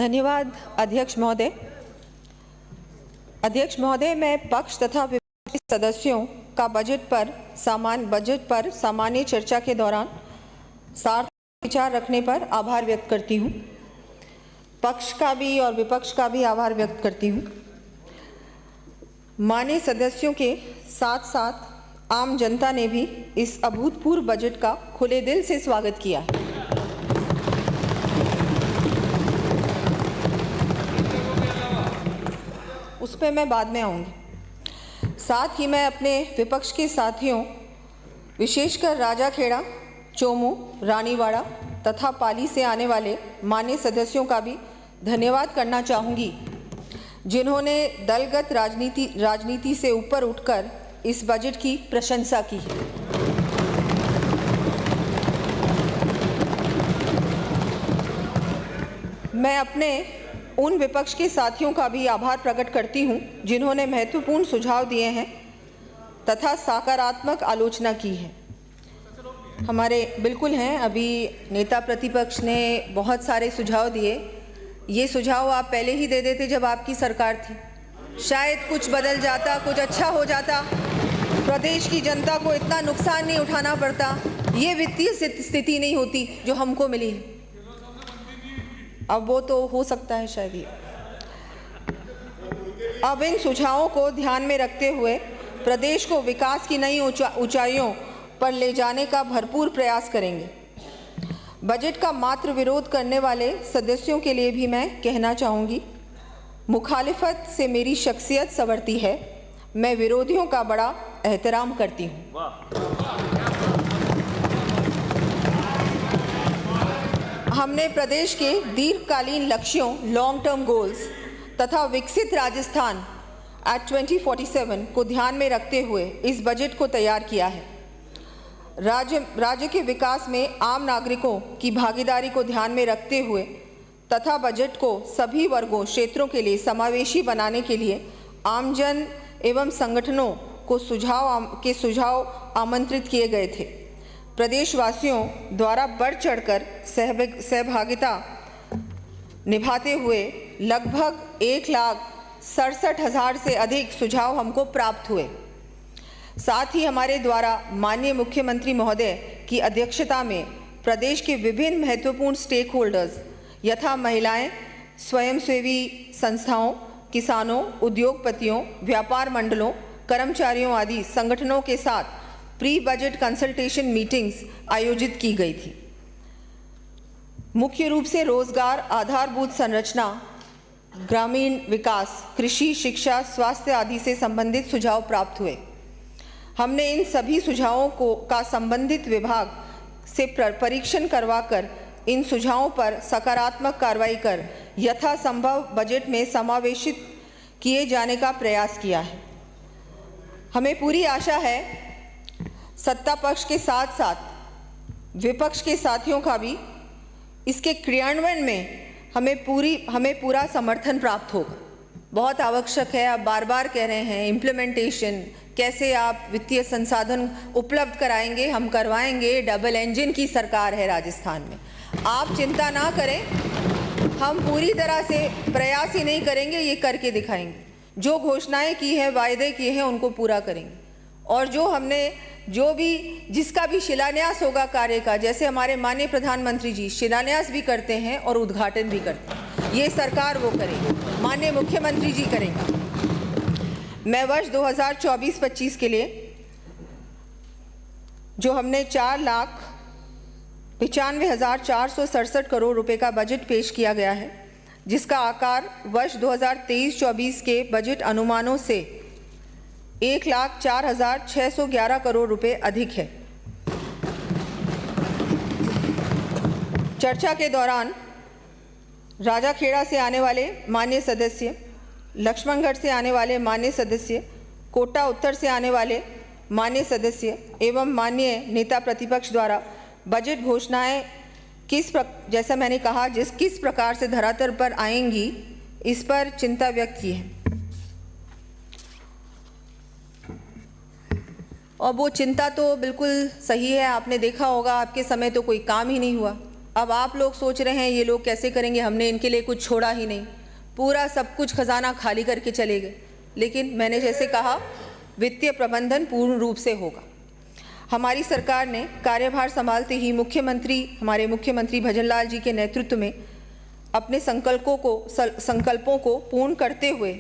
धन्यवाद अध्यक्ष महोदय। मैं पक्ष तथा विपक्षी सदस्यों का बजट पर सामान्य चर्चा के दौरान सार्थक विचार रखने पर आभार व्यक्त करती हूँ। पक्ष का भी और विपक्ष का भी आभार व्यक्त करती हूँ। माननीय सदस्यों के साथ साथ आम जनता ने भी इस अभूतपूर्व बजट का खुले दिल से स्वागत किया है। उस पर मैं बाद में आऊँगी। साथ ही मैं अपने विपक्ष के साथियों, विशेषकर राजाखेड़ा, चोमू, रानीवाड़ा तथा पाली से आने वाले माननीय सदस्यों का भी धन्यवाद करना चाहूँगी, जिन्होंने दलगत राजनीति से ऊपर उठकर इस बजट की प्रशंसा की है। मैं अपने उन विपक्ष के साथियों का भी आभार प्रकट करती हूं, जिन्होंने महत्वपूर्ण सुझाव दिए हैं तथा सकारात्मक आलोचना की है। हमारे बिल्कुल हैं, अभी नेता प्रतिपक्ष ने बहुत सारे सुझाव दिए। ये सुझाव आप पहले ही दे देते जब आपकी सरकार थी, शायद कुछ बदल जाता, कुछ अच्छा हो जाता, प्रदेश की जनता को इतना नुकसान नहीं उठाना पड़ता, ये वित्तीय स्थिति नहीं होती जो हमको मिली है। अब वो तो हो सकता है शायद ही। अब इन सुझावों को ध्यान में रखते हुए प्रदेश को विकास की नई ऊंचाइयों पर ले जाने का भरपूर प्रयास करेंगे। बजट का मात्र विरोध करने वाले सदस्यों के लिए भी मैं कहना चाहूँगी, मुखालिफत से मेरी शख्सियत संवरती है, मैं विरोधियों का बड़ा एहतराम करती हूँ। हमने प्रदेश के दीर्घकालीन लक्ष्यों लॉन्ग टर्म गोल्स तथा विकसित राजस्थान एट 2047 को ध्यान में रखते हुए इस बजट को तैयार किया है। राज्य के विकास में आम नागरिकों की भागीदारी को ध्यान में रखते हुए तथा बजट को सभी वर्गों क्षेत्रों के लिए समावेशी बनाने के लिए आमजन एवं संगठनों को सुझाव आमंत्रित किए गए थे। प्रदेशवासियों द्वारा बढ़ चढ़कर सहभागिता निभाते हुए लगभग 1,67,000 से अधिक सुझाव हमको प्राप्त हुए। साथ ही हमारे द्वारा माननीय मुख्यमंत्री महोदय की अध्यक्षता में प्रदेश के विभिन्न महत्वपूर्ण स्टेक होल्डर्स यथा महिलाएं, स्वयंसेवी संस्थाओं, किसानों, उद्योगपतियों, व्यापार मंडलों, कर्मचारियों आदि संगठनों के साथ प्री बजट कंसल्टेशन मीटिंग्स आयोजित की गई थी। मुख्य रूप से रोजगार, आधारभूत संरचना, ग्रामीण विकास, कृषि, शिक्षा, स्वास्थ्य आदि से संबंधित सुझाव प्राप्त हुए। हमने इन सभी सुझावों का संबंधित विभाग से परीक्षण करवाकर इन सुझावों पर सकारात्मक कार्रवाई कर यथासंभव बजट में समावेशित किए जाने का प्रयास किया है। हमें पूरी आशा है सत्ता पक्ष के साथ साथ विपक्ष के साथियों का भी इसके क्रियान्वयन में हमें पूरा समर्थन प्राप्त होगा। बहुत आवश्यक है, आप बार बार कह रहे हैं इम्प्लीमेंटेशन, कैसे आप वित्तीय संसाधन उपलब्ध कराएंगे, हम करवाएंगे। डबल इंजन की सरकार है राजस्थान में, आप चिंता ना करें, हम पूरी तरह से प्रयास ही नहीं करेंगे, ये करके दिखाएंगे। जो घोषणाएं की है, वायदे किए हैं, उनको पूरा करेंगे। और जिसका भी शिलान्यास होगा कार्य का, जैसे हमारे माननीय प्रधानमंत्री जी शिलान्यास भी करते हैं और उद्घाटन भी करते हैं, ये सरकार वो करेगी, माननीय मुख्यमंत्री जी करेंगे। मैं वर्ष 2024-25 के लिए जो हमने 4,95,467 करोड़ रुपए का बजट पेश किया गया है, जिसका आकार वर्ष 2023-24 के बजट अनुमानों से 1,04,611 करोड़ रुपए अधिक है। चर्चा के दौरान राजाखेड़ा से आने वाले माननीय सदस्य, लक्ष्मणगढ़ से आने वाले माननीय सदस्य, कोटा उत्तर से आने वाले माननीय सदस्य एवं माननीय नेता प्रतिपक्ष द्वारा बजट घोषणाएं जैसा मैंने कहा किस प्रकार से धरातल पर आएंगी, इस पर चिंता व्यक्त की है। और वो चिंता तो बिल्कुल सही है। आपने देखा होगा, आपके समय तो कोई काम ही नहीं हुआ, अब आप लोग सोच रहे हैं ये लोग कैसे करेंगे, हमने इनके लिए कुछ छोड़ा ही नहीं, पूरा सब कुछ खजाना खाली करके चले गए। लेकिन मैंने जैसे कहा, वित्तीय प्रबंधन पूर्ण रूप से होगा। हमारी सरकार ने कार्यभार संभालते ही हमारे मुख्यमंत्री भजनलाल जी के नेतृत्व में अपने संकल्पों को पूर्ण करते हुए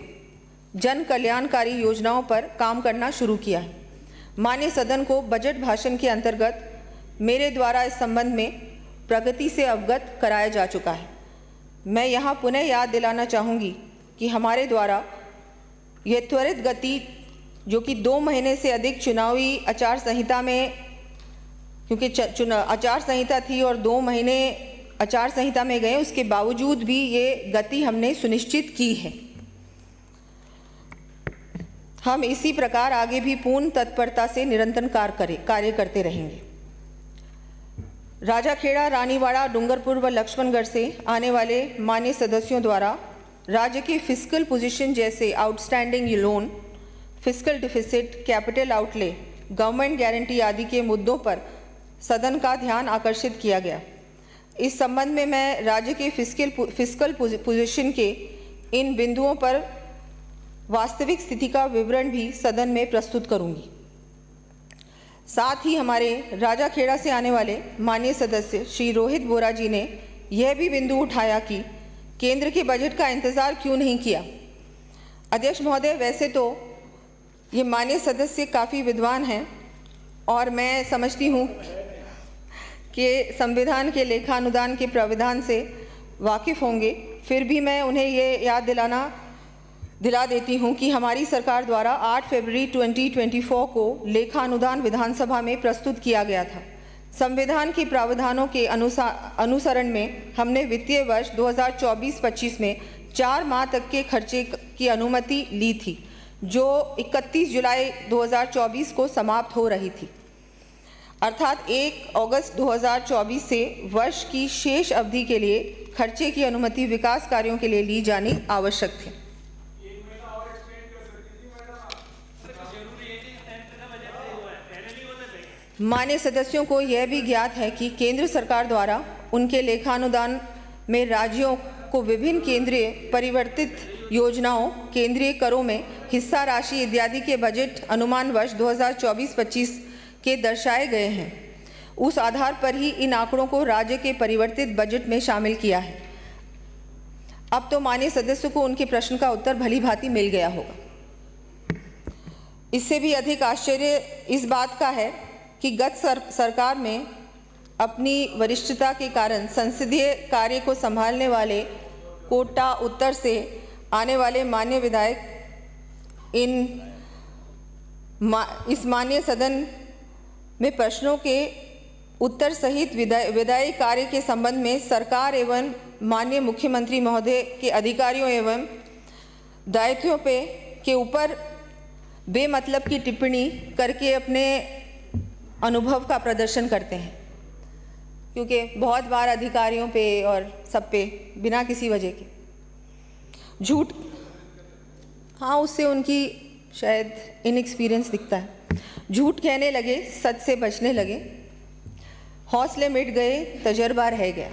जन कल्याणकारी योजनाओं पर काम करना शुरू किया है। माननीय सदन को बजट भाषण के अंतर्गत मेरे द्वारा इस संबंध में प्रगति से अवगत कराया जा चुका है। मैं यहाँ पुनः याद दिलाना चाहूँगी कि हमारे द्वारा यह त्वरित गति, जो कि 2 महीने से अधिक चुनावी आचार संहिता में, क्योंकि आचार संहिता थी और 2 महीने आचार संहिता में गए, उसके बावजूद भी ये गति हमने सुनिश्चित की है। हम इसी प्रकार आगे भी पूर्ण तत्परता से निरंतर कार्य करते रहेंगे। राजाखेड़ा, रानीवाड़ा, डूंगरपुर व लक्ष्मणगढ़ से आने वाले मान्य सदस्यों द्वारा राज्य की फिस्कल पोजीशन जैसे outstanding loan, fiscal deficit, capital outlay, government guarantee आदि के मुद्दों पर सदन का ध्यान आकर्षित किया गया। इस संबंध में मैं राज्य के फिस्कल पोजीशन के इन बिंदुओं पर वास्तविक स्थिति का विवरण भी सदन में प्रस्तुत करूंगी। साथ ही हमारे राजाखेड़ा से आने वाले माननीय सदस्य श्री रोहित बोरा जी ने यह भी बिंदु उठाया कि केंद्र के बजट का इंतजार क्यों नहीं किया। अध्यक्ष महोदय, वैसे तो ये माननीय सदस्य काफ़ी विद्वान हैं और मैं समझती हूँ कि संविधान के लेखानुदान के प्राविधान से वाकिफ़ होंगे, फिर भी मैं उन्हें ये याद दिला देती हूँ कि हमारी सरकार द्वारा 8 फरवरी 2024 को लेखानुदान विधानसभा में प्रस्तुत किया गया था। संविधान के प्रावधानों के अनुसरण में हमने वित्तीय वर्ष 2024-25 में 4 माह तक के खर्चे की अनुमति ली थी, जो 31 जुलाई 2024 को समाप्त हो रही थी। अर्थात 1 अगस्त 2024 से वर्ष की शेष अवधि के लिए खर्चे की अनुमति विकास कार्यों के लिए ली जानी आवश्यक थी। मान्य सदस्यों को यह भी ज्ञात है कि केंद्र सरकार द्वारा उनके लेखानुदान में राज्यों को विभिन्न केंद्रीय परिवर्तित योजनाओं, केंद्रीय करों में हिस्सा राशि इत्यादि के बजट अनुमान वर्ष 2024-25 के दर्शाए गए हैं। उस आधार पर ही इन आंकड़ों को राज्य के परिवर्तित बजट में शामिल किया है। अब तो माननीय सदस्यों को उनके प्रश्न का उत्तर भली भांति मिल गया होगा। इससे भी अधिक आश्चर्य इस बात का है कि गत सरकार में अपनी वरिष्ठता के कारण संसदीय कार्य को संभालने वाले कोटा उत्तर से आने वाले मान्य विधायक इस मान्य सदन में प्रश्नों के उत्तर सहित विधायी कार्य के संबंध में सरकार एवं माननीय मुख्यमंत्री महोदय के अधिकारियों एवं दायित्वों के ऊपर बेमतलब की टिप्पणी करके अपने अनुभव का प्रदर्शन करते हैं, क्योंकि बहुत बार अधिकारियों पे और सब पे बिना किसी वजह के झूठ, हाँ, उससे उनकी शायद इनएक्सपीरियंस दिखता है। झूठ कहने लगे, सच से बचने लगे, हौसले मिट गए, तजर्बा रह गया।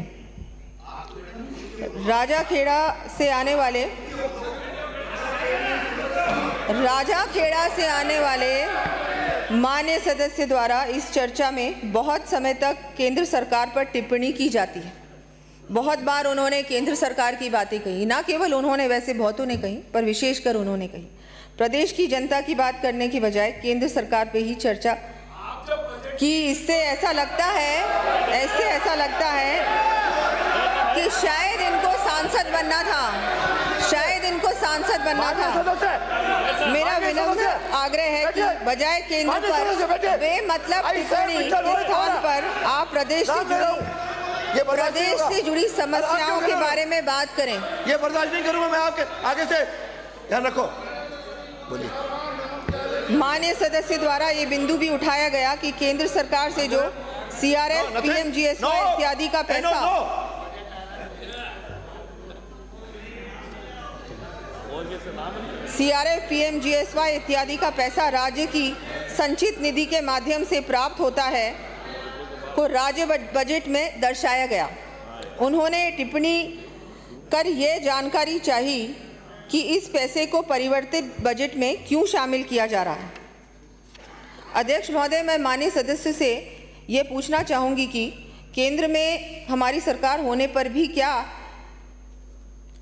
राजाखेड़ा से आने वाले मान्य सदस्य द्वारा इस चर्चा में बहुत समय तक केंद्र सरकार पर टिप्पणी की जाती है। बहुत बार उन्होंने केंद्र सरकार की बातें कही, ना केवल उन्होंने, वैसे बहुतों ने कही, पर विशेषकर उन्होंने कही। प्रदेश की जनता की बात करने की बजाय केंद्र सरकार पे ही चर्चा की। इससे ऐसा लगता है कि शायद इनको सांसद बनना था। मेरा विनम्र आग्रह है कि बजाय केंद्र पर बेमतलब टिप्पणी के स्थान पर आप प्रदेश से जुड़ी समस्याओं के बारे में बात करें। ये बर्दाश्त नहीं करूंगा मैं आपके आगे से, ध्यान रखो। बोलिए। माननीय सदस्य द्वारा ये बिंदु भी उठाया गया कि केंद्र सरकार से जो CRF, PMGSY इत्यादि का पैसा CRF, PMGSY इत्यादि का पैसा राज्य की संचित निधि के माध्यम से प्राप्त होता है को राज्य बजट में दर्शाया गया। उन्होंने टिप्पणी कर ये जानकारी चाही कि इस पैसे को परिवर्तित बजट में क्यों शामिल किया जा रहा है। अध्यक्ष महोदय, मैं माननीय सदस्य से ये पूछना चाहूँगी कि केंद्र में हमारी सरकार होने पर भी क्या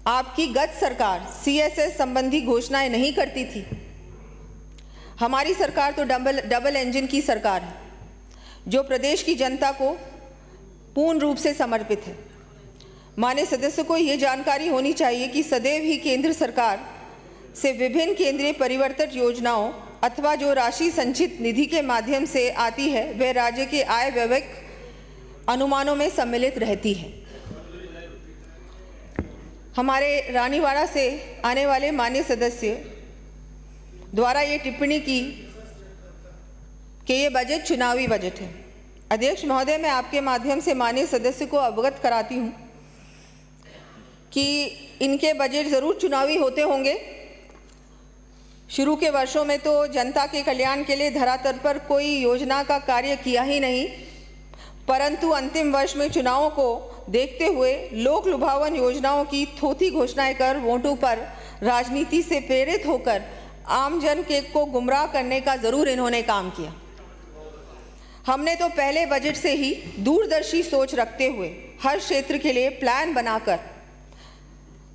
आपकी गत सरकार CSS संबंधी घोषणाएं नहीं करती थी? हमारी सरकार तो डबल इंजन की सरकार है जो प्रदेश की जनता को पूर्ण रूप से समर्पित है। माननीय सदस्य को ये जानकारी होनी चाहिए कि सदैव ही केंद्र सरकार से विभिन्न केंद्रीय परिवर्तित योजनाओं अथवा जो राशि संचित निधि के माध्यम से आती है वह राज्य के आय व्यय अनुमानों में सम्मिलित रहती है। हमारे रानीवाड़ा से आने वाले माननीय सदस्य द्वारा ये टिप्पणी की कि ये बजट चुनावी बजट है। अध्यक्ष महोदय, मैं आपके माध्यम से माननीय सदस्य को अवगत कराती हूँ कि इनके बजट ज़रूर चुनावी होते होंगे। शुरू के वर्षों में तो जनता के कल्याण के लिए धरातल पर कोई योजना का कार्य किया ही नहीं, परंतु अंतिम वर्ष में चुनावों को देखते हुए लोक लुभावन योजनाओं की थोथी घोषणाएं कर वोटों पर राजनीति से प्रेरित होकर आम जन के को गुमराह करने का ज़रूर इन्होंने काम किया। हमने तो पहले बजट से ही दूरदर्शी सोच रखते हुए हर क्षेत्र के लिए प्लान बनाकर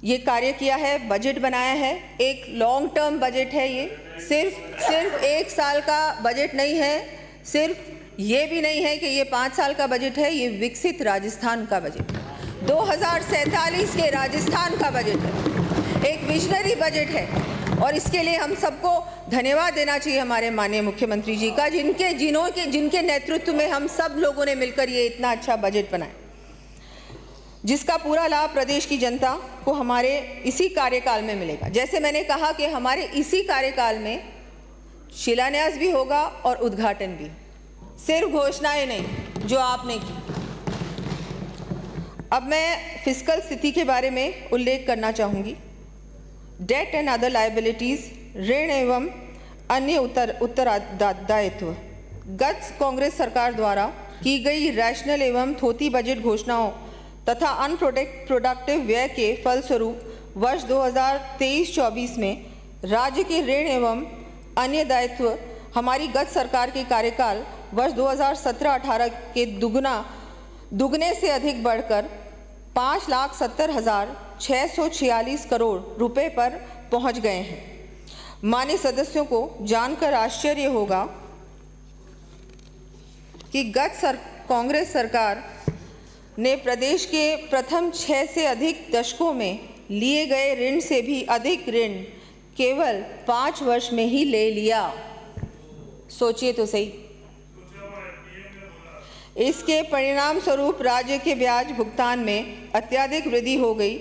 ये कार्य किया है, बजट बनाया है। एक लॉन्ग टर्म बजट है, ये सिर्फ एक साल का बजट नहीं है, सिर्फ ये भी नहीं है कि ये 5 साल का बजट है, ये विकसित राजस्थान का बजट है, 2047 के राजस्थान का बजट है, एक विजनरी बजट है। और इसके लिए हम सबको धन्यवाद देना चाहिए हमारे माननीय मुख्यमंत्री जी का, जिनके नेतृत्व में हम सब लोगों ने मिलकर ये इतना अच्छा बजट बनाया, जिसका पूरा लाभ प्रदेश की जनता को हमारे इसी कार्यकाल में मिलेगा। जैसे मैंने कहा कि हमारे इसी कार्यकाल में शिलान्यास भी होगा और उद्घाटन भी, सिर्फ घोषणाएं नहीं जो आपने की। अब मैं फिस्कल स्थिति के बारे में उल्लेख करना चाहूँगी। डेट एंड अदर लायबिलिटीज़, ऋण एवं अन्य उत्तरदायित्व। गत कांग्रेस सरकार द्वारा की गई रैशनल एवं थोथी बजट घोषणाओं तथा अनप्रोडक्टिव व्यय के फलस्वरूप वर्ष 2023-24 में राज्य के ऋण एवं अन्य दायित्व हमारी गत सरकार के कार्यकाल वर्ष 2017-18 के दुगने से अधिक बढ़कर 5,70,646 करोड़ रुपए पर पहुंच गए हैं। माननीय सदस्यों को जानकर आश्चर्य होगा कि कांग्रेस सरकार ने प्रदेश के प्रथम 6 से अधिक दशकों में लिए गए ऋण से भी अधिक ऋण केवल 5 वर्ष में ही ले लिया। सोचिए तो सही। इसके परिणाम स्वरूप राज्य के ब्याज भुगतान में अत्यधिक वृद्धि हो गई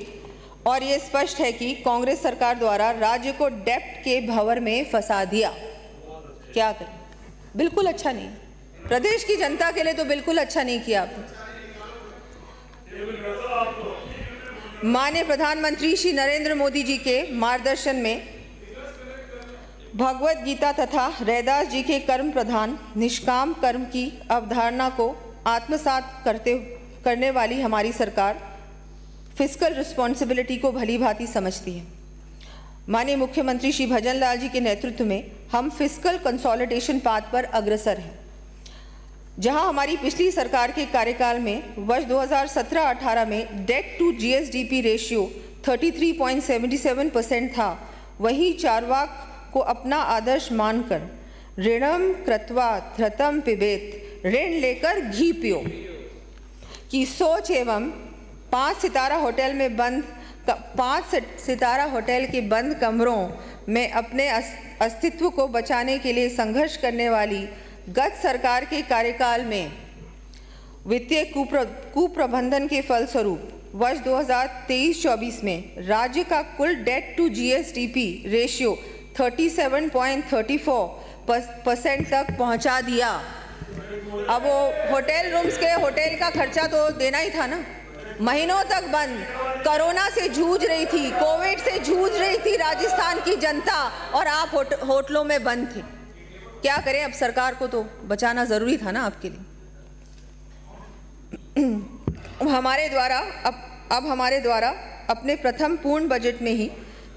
और ये स्पष्ट है कि कांग्रेस सरकार द्वारा राज्य को डेब्ट के भंवर में फंसा दिया। क्या करें, बिल्कुल अच्छा नहीं, प्रदेश की जनता के लिए तो बिल्कुल अच्छा नहीं किया आपने। माननीय प्रधानमंत्री श्री नरेंद्र मोदी जी के मार्गदर्शन में भगवत गीता तथा रैदास जी के कर्म प्रधान निष्काम कर्म की अवधारणा को आत्मसात करने वाली हमारी सरकार फिस्कल रिस्पॉन्सिबिलिटी को भली भांति समझती है। माननीय मुख्यमंत्री श्री भजनलाल जी के नेतृत्व में हम फिस्कल कंसोलिडेशन पाथ पर अग्रसर हैं। जहां हमारी पिछली सरकार के कार्यकाल में वर्ष 2017-18 में डेट टू GSDP रेशियो 33.77% था, वहीं चारवाक को अपना आदर्श मानकर ऋणम कृत्वा धृतम पिबेत, ऋण लेकर घी पियो की सोच एवं 5 सितारा होटल के बंद कमरों में अपने अस्तित्व को बचाने के लिए संघर्ष करने वाली गत सरकार के कार्यकाल में वित्तीय कुप्रबंधन के फलस्वरूप वर्ष 2023-24 में राज्य का कुल डेट टू GSDP रेशियो 37.34% तक पहुंचा दिया। अब वो होटल रूम्स के होटल का खर्चा तो देना ही था ना, महीनों तक बंद, कोरोना से जूझ रही थी, कोविड से जूझ रही थी राजस्थान की जनता और आप होटलों में बंद थे। क्या करें, अब सरकार को तो बचाना ज़रूरी था ना आपके लिए। हमारे द्वारा अपने प्रथम पूर्ण बजट में ही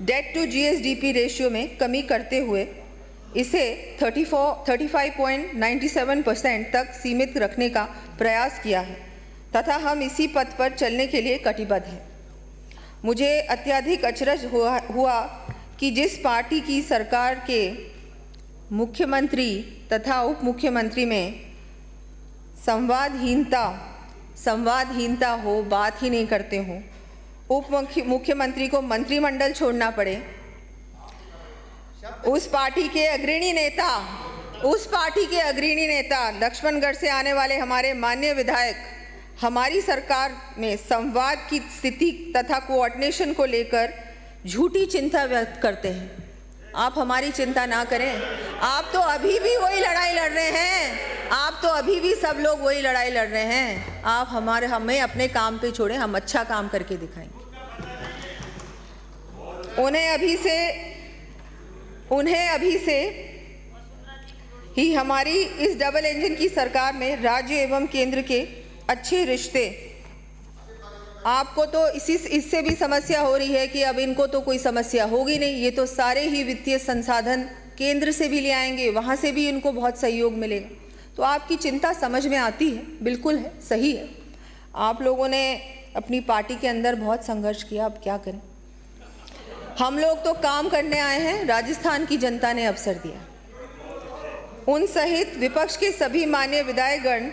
डेट टू जीएसडीपी रेशियो में कमी करते हुए इसे 35.97% तक सीमित रखने का प्रयास किया है तथा हम इसी पथ पर चलने के लिए कटिबद्ध हैं। मुझे अत्यधिक अचरज हुआ कि जिस पार्टी की सरकार के मुख्यमंत्री तथा उप मुख्यमंत्री में संवादहीनता हो, बात ही नहीं करते हो, उप मुख्यमंत्री को मंत्रिमंडल छोड़ना पड़े, उस पार्टी के अग्रणी नेता लक्ष्मणगढ़ से आने वाले हमारे माननीय विधायक हमारी सरकार में संवाद की स्थिति तथा कोऑर्डिनेशन को लेकर झूठी चिंता व्यक्त करते हैं। आप हमारी चिंता ना करें, आप तो अभी भी वही लड़ाई लड़ रहे हैं, आप तो अभी भी सब लोग वही लड़ाई लड़ रहे हैं। आप हमें अपने काम पे छोड़ें, हम अच्छा काम करके दिखाएंगे। उन्हें अभी से ही हमारी इस डबल इंजन की सरकार में राज्य एवं केंद्र के अच्छे रिश्ते, आपको तो इससे भी समस्या हो रही है कि अब इनको तो कोई समस्या होगी नहीं, ये तो सारे ही वित्तीय संसाधन केंद्र से भी ले आएंगे, वहाँ से भी इनको बहुत सहयोग मिलेगा। तो आपकी चिंता समझ में आती है, बिल्कुल है, सही है। आप लोगों ने अपनी पार्टी के अंदर बहुत संघर्ष किया, अब क्या करें। हम लोग तो काम करने आए हैं, राजस्थान की जनता ने अवसर दिया। उन सहित विपक्ष के सभी माननीय विधायकगण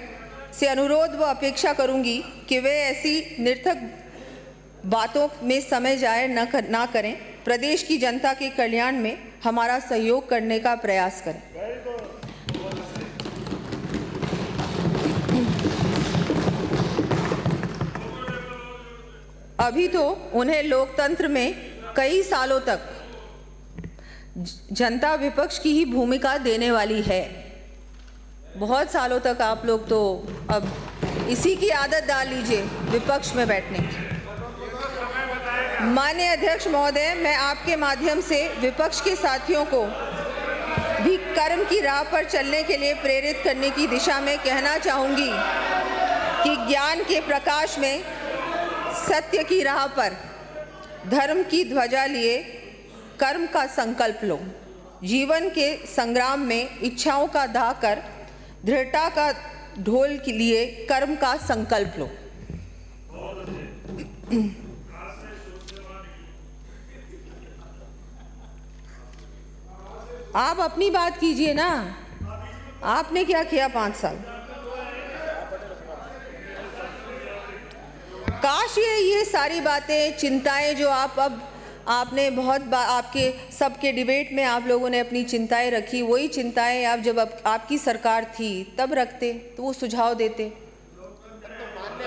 से अनुरोध व अपेक्षा करूंगी कि वे ऐसी निर्थक बातों में समय जाया ना करें, प्रदेश की जनता के कल्याण में हमारा सहयोग करने का प्रयास करें। अभी तो उन्हें लोकतंत्र में कई सालों तक जनता विपक्ष की ही भूमिका देने वाली है। बहुत सालों तक आप लोग तो अब इसी की आदत डाल लीजिए विपक्ष में बैठने की। माननीय अध्यक्ष महोदय, मैं आपके माध्यम से विपक्ष के साथियों को भी कर्म की राह पर चलने के लिए प्रेरित करने की दिशा में कहना चाहूँगी कि ज्ञान के प्रकाश में सत्य की राह पर धर्म की ध्वजा लिए कर्म का संकल्प लो। जीवन के संग्राम में इच्छाओं का दाह कर दृढ़ता का ढोल के लिए कर्म का संकल्प लो। आप अपनी बात कीजिए ना, आपने क्या किया 5 साल। काश ये सारी बातें, चिंताएं जो आपने आपके सबके डिबेट में आप लोगों ने अपनी चिंताएं रखी, वही चिंताएं आप जब आपकी सरकार थी तब रखते तो वो सुझाव देते,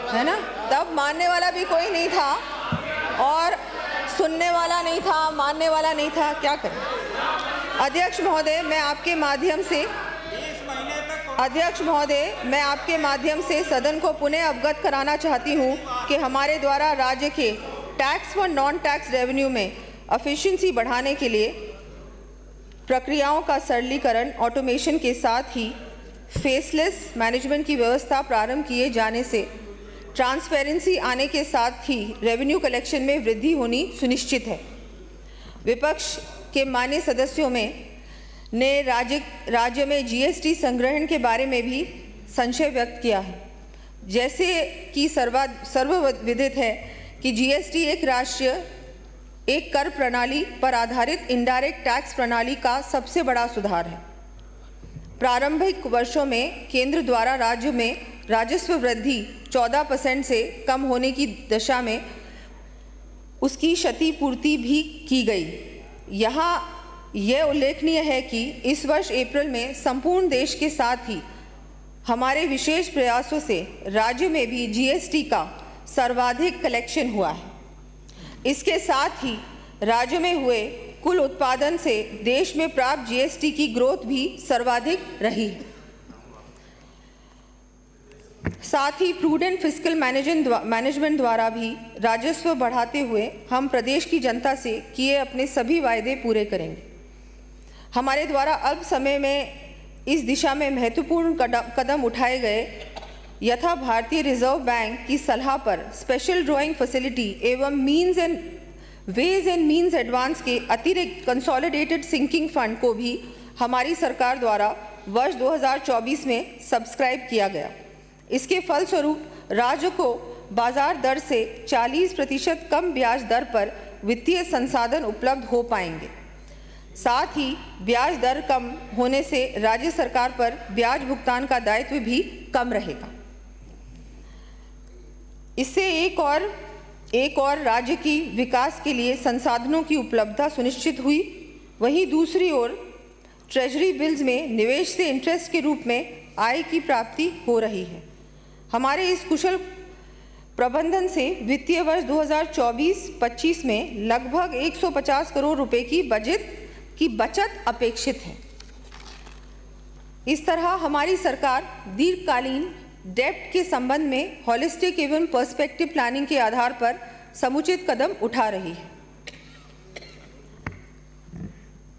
है ना। तब मानने वाला भी कोई नहीं था और सुनने वाला नहीं था, मानने वाला नहीं था, क्या करें। अध्यक्ष महोदय, मैं आपके माध्यम से सदन को पुनः अवगत कराना चाहती हूँ कि हमारे द्वारा राज्य के टैक्स व नॉन टैक्स रेवेन्यू में एफिशिएंसी बढ़ाने के लिए प्रक्रियाओं का सरलीकरण, ऑटोमेशन के साथ ही फेसलेस मैनेजमेंट की व्यवस्था प्रारंभ किए जाने से ट्रांसपेरेंसी आने के साथ ही रेवेन्यू कलेक्शन में वृद्धि होनी सुनिश्चित है। विपक्ष के माननीय सदस्यों ने राज्य में जीएसटी संग्रहण के बारे में भी संशय व्यक्त किया है। जैसे कि सर्वविदित है कि जीएसटी एक कर प्रणाली पर आधारित इनडायरेक्ट टैक्स प्रणाली का सबसे बड़ा सुधार है। प्रारंभिक वर्षों में केंद्र द्वारा राज्य में राजस्व वृद्धि 14% से कम होने की दशा में उसकी क्षतिपूर्ति भी की गई। यहाँ यह उल्लेखनीय है कि इस वर्ष अप्रैल में संपूर्ण देश के साथ ही हमारे विशेष प्रयासों से राज्य में भी जीएसटी का सर्वाधिक कलेक्शन हुआ है। इसके साथ ही राज्य में हुए कुल उत्पादन से देश में प्राप्त जीएसटी की ग्रोथ भी सर्वाधिक रही है। साथ ही प्रूडेंट फिस्कल मैनेजमेंट द्वारा भी राजस्व बढ़ाते हुए हम प्रदेश की जनता से किए अपने सभी वायदे पूरे करेंगे। हमारे द्वारा अल्प समय में इस दिशा में महत्वपूर्ण कदम उठाए गए यथा भारतीय रिजर्व बैंक की सलाह पर स्पेशल ड्राइंग फैसिलिटी एवं वेज एंड मीन्स एडवांस के अतिरिक्त कंसोलिडेटेड सिंकिंग फंड को भी हमारी सरकार द्वारा वर्ष 2024 में सब्सक्राइब किया गया। इसके फलस्वरूप राज्य को बाजार दर से 40% कम ब्याज दर पर वित्तीय संसाधन उपलब्ध हो पाएंगे। साथ ही ब्याज दर कम होने से राज्य सरकार पर ब्याज भुगतान का दायित्व भी कम रहेगा। इससे एक और राज्य की विकास के लिए संसाधनों की उपलब्धता सुनिश्चित हुई। वहीं दूसरी ओर ट्रेजरी बिल्स में निवेश से इंटरेस्ट के रूप में आय की प्राप्ति हो रही है। हमारे इस कुशल प्रबंधन से वित्तीय वर्ष 2024-25 में लगभग 150 करोड़ रुपए की बचत अपेक्षित है। इस तरह हमारी सरकार दीर्घकालीन डेब्ट के संबंध में हॉलिस्टिक एवं पर्सपेक्टिव प्लानिंग के आधार पर समुचित कदम उठा रही है।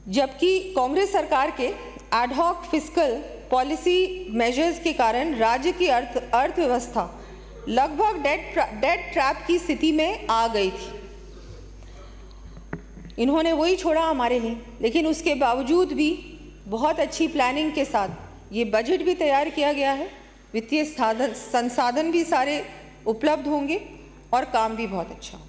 जबकि कांग्रेस सरकार के एडहॉक फिस्कल पॉलिसी मेजर्स के कारण राज्य की अर्थव्यवस्था लगभग डेट ट्रैप की स्थिति में आ गई थी। इन्होंने वही छोड़ा हमारे लिए, लेकिन उसके बावजूद भी बहुत अच्छी प्लानिंग के साथ ये बजट भी तैयार किया गया है। वित्तीय संसाधन भी सारे उपलब्ध होंगे और काम भी बहुत अच्छा हो।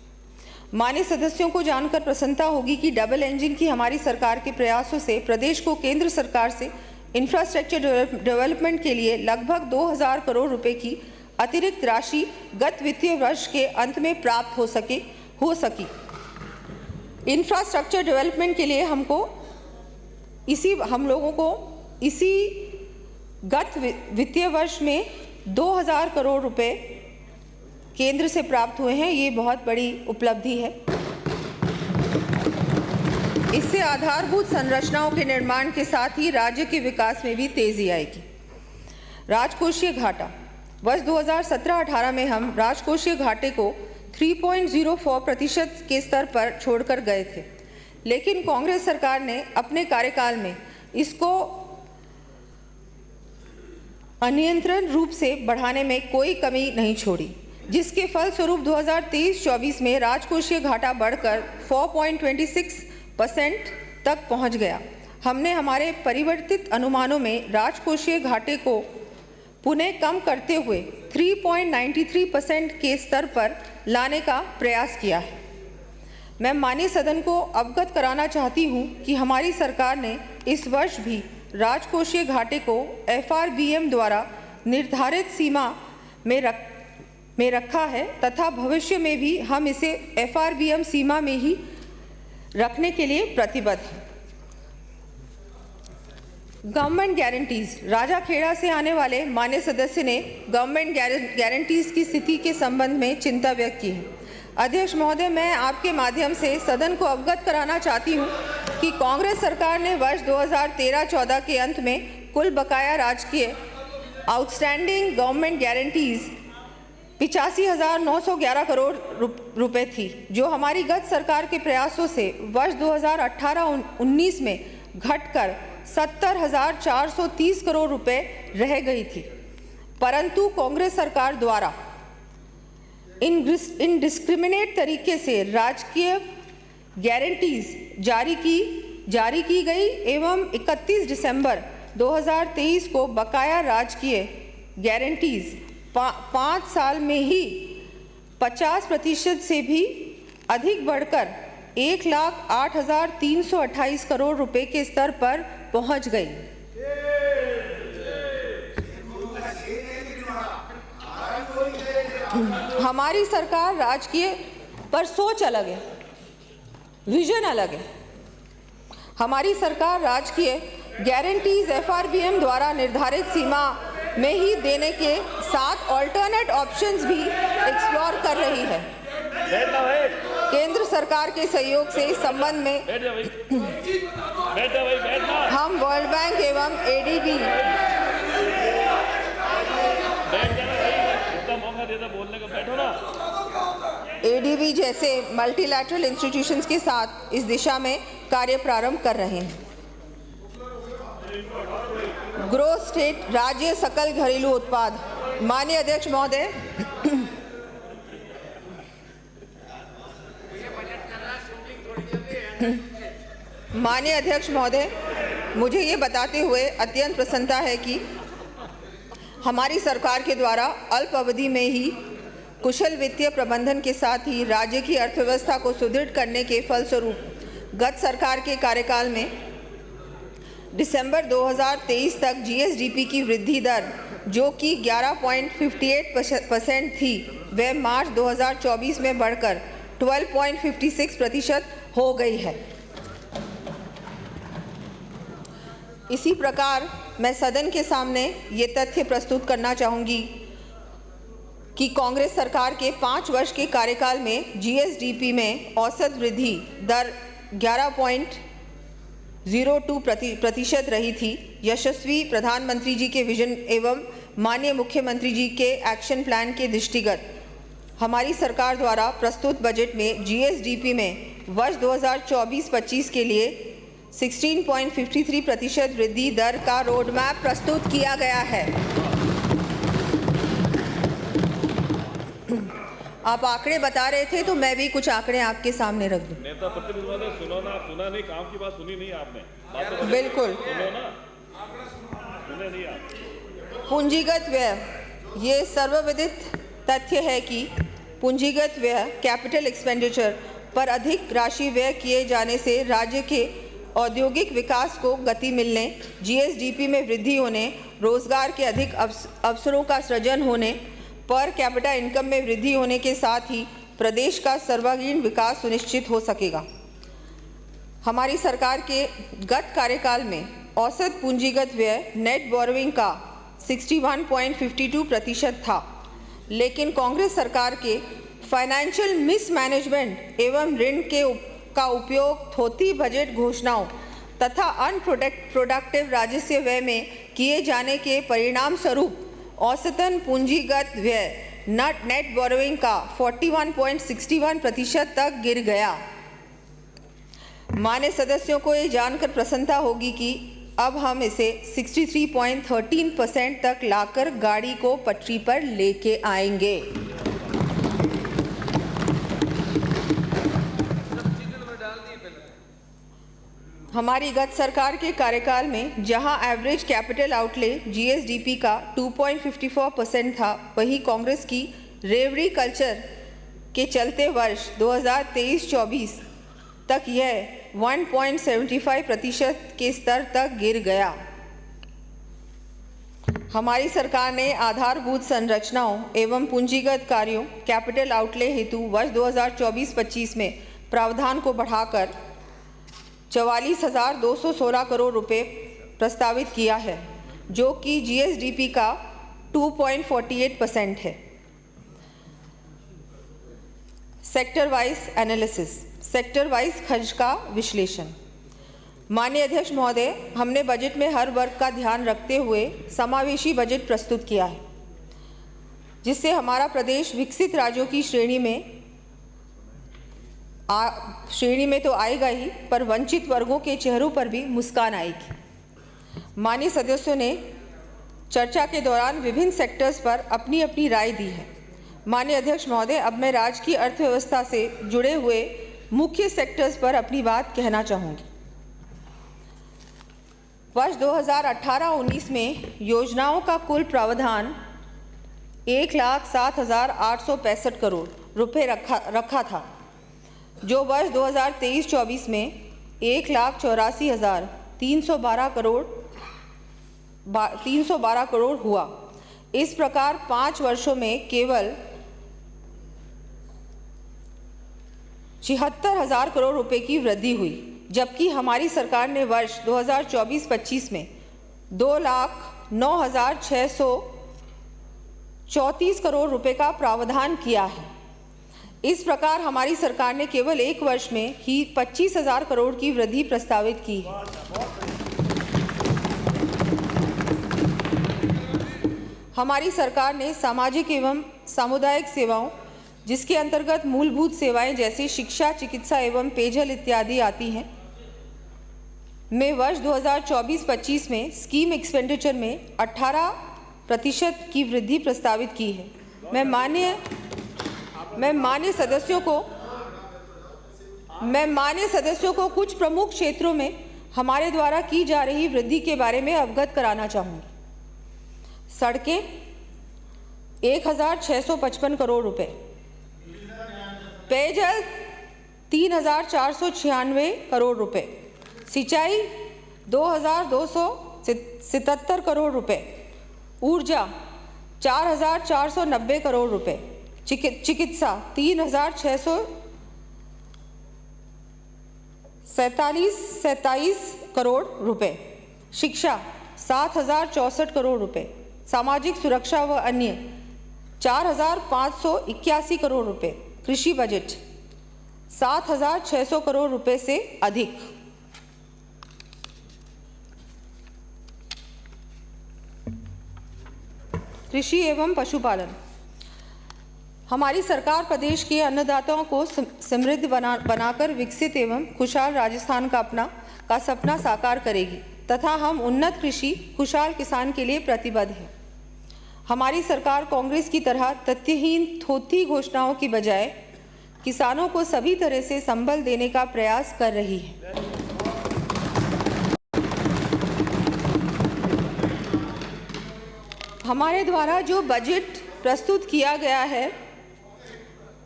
मान्य सदस्यों को जानकर प्रसन्नता होगी कि डबल इंजन की हमारी सरकार के प्रयासों से प्रदेश को केंद्र सरकार से इंफ्रास्ट्रक्चर डेवलपमेंट के लिए लगभग 2000 करोड़ रुपए की अतिरिक्त राशि गत वित्तीय वर्ष के अंत में प्राप्त हो सकी। इंफ्रास्ट्रक्चर डेवलपमेंट के लिए हम लोगों को इसी गत वित्तीय वर्ष में 2000 करोड़ रुपए केंद्र से प्राप्त हुए हैं। ये बहुत बड़ी उपलब्धि है। इससे आधारभूत संरचनाओं के निर्माण के साथ ही राज्य के विकास में भी तेजी आएगी। राजकोषीय घाटा वर्ष 2017-18 में हम राजकोषीय घाटे को 3.04% के स्तर पर छोड़कर गए थे, लेकिन कांग्रेस सरकार ने अपने कार्यकाल में इसको अनियंत्रित रूप से बढ़ाने में कोई कमी नहीं छोड़ी, जिसके फलस्वरूप 2023-24 में राजकोषीय घाटा बढ़कर 4.26% तक पहुंच गया। हमने हमारे परिवर्तित अनुमानों में राजकोषीय घाटे को पुनः कम करते हुए 3.93% के स्तर पर लाने का प्रयास किया है। मैं माननीय सदन को अवगत कराना चाहती हूं कि हमारी सरकार ने इस वर्ष भी राजकोषीय घाटे को FRBM द्वारा निर्धारित सीमा में रखा है तथा भविष्य में भी हम इसे FRBM सीमा में ही रखने के लिए प्रतिबद्ध हैं। गवर्नमेंट गारंटीज राजाखेड़ा से आने वाले मान्य सदस्य ने गवर्नमेंट गारंटीज की स्थिति के संबंध में चिंता व्यक्त की है। अध्यक्ष महोदय, मैं आपके माध्यम से सदन को अवगत कराना चाहती हूं कि कांग्रेस सरकार ने वर्ष 2013-14 के अंत में कुल बकाया राजकीय आउटस्टैंडिंग गवर्नमेंट गारंटीज 85,911 करोड़ रुपए थी, जो हमारी गत सरकार के प्रयासों से वर्ष 2018-19 में घटकर 70,430 करोड़ रुपए रह गई थी। परंतु कांग्रेस सरकार द्वारा इनडिस्क्रिमिनेट तरीके से राजकीय गारंटीज जारी की गई एवं 31 दिसंबर 2023 को बकाया राजकीय गारंटीज 5 साल में ही 50% से भी अधिक बढ़कर 1,08,328 करोड़ रुपए के स्तर पर पहुंच गई। हमारी सरकार राजकीय पर सोच अलग है, विजन अलग है। हमारी सरकार राजकीय गारंटीज FRBM द्वारा निर्धारित सीमा में ही देने के साथ ऑल्टरनेट ऑप्शंस भी एक्सप्लोर कर रही है। केंद्र सरकार के सहयोग से इस संबंध में हम वर्ल्ड बैंक एवं ADB जैसे मल्टीलैटरल इंस्टीट्यूशंस के साथ इस दिशा में कार्य प्रारंभ कर रहे हैं। ग्रोथ स्टेट राज्य सकल घरेलू उत्पाद माननीय अध्यक्ष महोदय, माननीय अध्यक्ष महोदय, मुझे ये बताते हुए अत्यंत प्रसन्नता है कि हमारी सरकार के द्वारा अल्प अवधि में ही कुशल वित्तीय प्रबंधन के साथ ही राज्य की अर्थव्यवस्था को सुदृढ़ करने के फलस्वरूप गत सरकार के कार्यकाल में दिसंबर 2023 तक जीएसडीपी की वृद्धि दर जो कि 11.58% थी, वह मार्च 2024 में बढ़कर 12.56% हो गई है। इसी प्रकार मैं सदन के सामने ये तथ्य प्रस्तुत करना चाहूँगी कि कांग्रेस सरकार के 5 वर्ष के कार्यकाल में जीएसडीपी में औसत वृद्धि दर 11.02% रही थी। यशस्वी प्रधानमंत्री जी के विजन एवं माननीय मुख्यमंत्री जी के एक्शन प्लान के दृष्टिगत हमारी सरकार द्वारा प्रस्तुत बजट में जीएसडीपी में वर्ष 2024-25 के लिए 16.53% वृद्धि दर का रोड मैप प्रस्तुत किया गया है। आप आंकड़े बता रहे थे तो मैं भी कुछ आंकड़े आपके सामने रख दूं। नेता प्रतिपक्ष महोदय, सुनो ना, सुना नहीं, काम की बात सुनी नहीं आपने। बिल्कुल सुनो ना, सुने नहीं आप। पूंजीगत व्यय, ये सर्वविदित तथ्य है कि पूंजीगत व्यय कैपिटल एक्सपेंडिचर पर अधिक राशि व्यय किए जाने से राज्य के औद्योगिक विकास को गति मिलने, जीएसडीपी में वृद्धि होने, रोजगार के अधिक अवसरों का सृजन होने, पर कैपिटा इनकम में वृद्धि होने के साथ ही प्रदेश का सर्वांगीण विकास सुनिश्चित हो सकेगा। हमारी सरकार के गत कार्यकाल में औसत पूंजीगत व्यय नेट बोरोइंग का 61.52% था, लेकिन कांग्रेस सरकार के फाइनेंशियल मिसमैनेजमेंट एवं ऋण का उपयोग थोथी बजट घोषणाओं तथा अनप्रोडक्टिव राजस्व व्यय में किए जाने के परिणाम स्वरूप औसतन पूंजीगत व्यय नेट बोरोइंग का 41.61% तक गिर गया। मान्य सदस्यों को ये जानकर प्रसन्नता होगी कि अब हम इसे 63.13% तक लाकर गाड़ी को पटरी पर लेके आएंगे। हमारी गत सरकार के कार्यकाल में जहां एवरेज कैपिटल आउटले जीएसडीपी का 2.54% था, वहीं कांग्रेस की रेवड़ी कल्चर के चलते वर्ष 2023-24 तक यह 1.75% के स्तर तक गिर गया। हमारी सरकार ने आधारभूत संरचनाओं एवं पूंजीगत कार्यों कैपिटल आउटले हेतु वर्ष 2024-25 में प्रावधान को बढ़ाकर 44,216 करोड़ रुपए प्रस्तावित किया है, जो कि जीएसडीपी का 2.48% है। Sector wise analysis, sector wise खर्च का विश्लेषण। माननीय अध्यक्ष महोदय, हमने बजट में हर वर्ग का ध्यान रखते हुए समावेशी बजट प्रस्तुत किया है, जिससे हमारा प्रदेश विकसित राज्यों की श्रेणी में तो आएगा ही, पर वंचित वर्गों के चेहरों पर भी मुस्कान आएगी। माननीय सदस्यों ने चर्चा के दौरान विभिन्न सेक्टर्स पर अपनी अपनी राय दी है। माननीय अध्यक्ष महोदय, अब मैं राज्य की अर्थव्यवस्था से जुड़े हुए मुख्य सेक्टर्स पर अपनी बात कहना चाहूँगी। वर्ष 2018-19 में योजनाओं का कुल प्रावधान 1,07,865 करोड़ रुपए रखा था, जो वर्ष 2023-24 में 1,84,312 करोड़ हुआ। इस प्रकार 5 वर्षों में केवल 76,000 करोड़ रुपए की वृद्धि हुई, जबकि हमारी सरकार ने वर्ष 2024-25 में 2,09,634 करोड़ रुपए का प्रावधान किया है। इस प्रकार हमारी सरकार ने केवल 1 वर्ष में ही 25,000 करोड़ की वृद्धि प्रस्तावित की है। हमारी सरकार ने सामाजिक एवं सामुदायिक सेवाओं, जिसके अंतर्गत मूलभूत सेवाएं जैसे शिक्षा, चिकित्सा एवं पेयजल इत्यादि आती हैं, में वर्ष 2024-25 में स्कीम एक्सपेंडिचर में 18% प्रतिशत की वृद्धि प्रस्तावित की है। मैं माननीय सदस्यों को कुछ प्रमुख क्षेत्रों में हमारे द्वारा की जा रही वृद्धि के बारे में अवगत कराना चाहूँगी। सड़कें 1655 करोड़ रुपए, पेयजल 3496 करोड़ रुपए, सिंचाई 2277 करोड़ रुपए, ऊर्जा 4490 करोड़ रुपए, चिकित्सा 3647 करोड़ रुपए, शिक्षा 7064 करोड़ रुपए, सामाजिक सुरक्षा व अन्य 4581 करोड़ रुपए, कृषि बजट 7600 करोड़ रुपए से अधिक। कृषि एवं पशुपालन। हमारी सरकार प्रदेश के अन्नदाताओं को समृद्ध बनाकर विकसित एवं खुशहाल राजस्थान का सपना साकार करेगी तथा हम उन्नत कृषि खुशहाल किसान के लिए प्रतिबद्ध हैं। हमारी सरकार कांग्रेस की तरह तथ्यहीन थोथी घोषणाओं की बजाय किसानों को सभी तरह से संबल देने का प्रयास कर रही है। हमारे द्वारा जो बजट प्रस्तुत किया गया है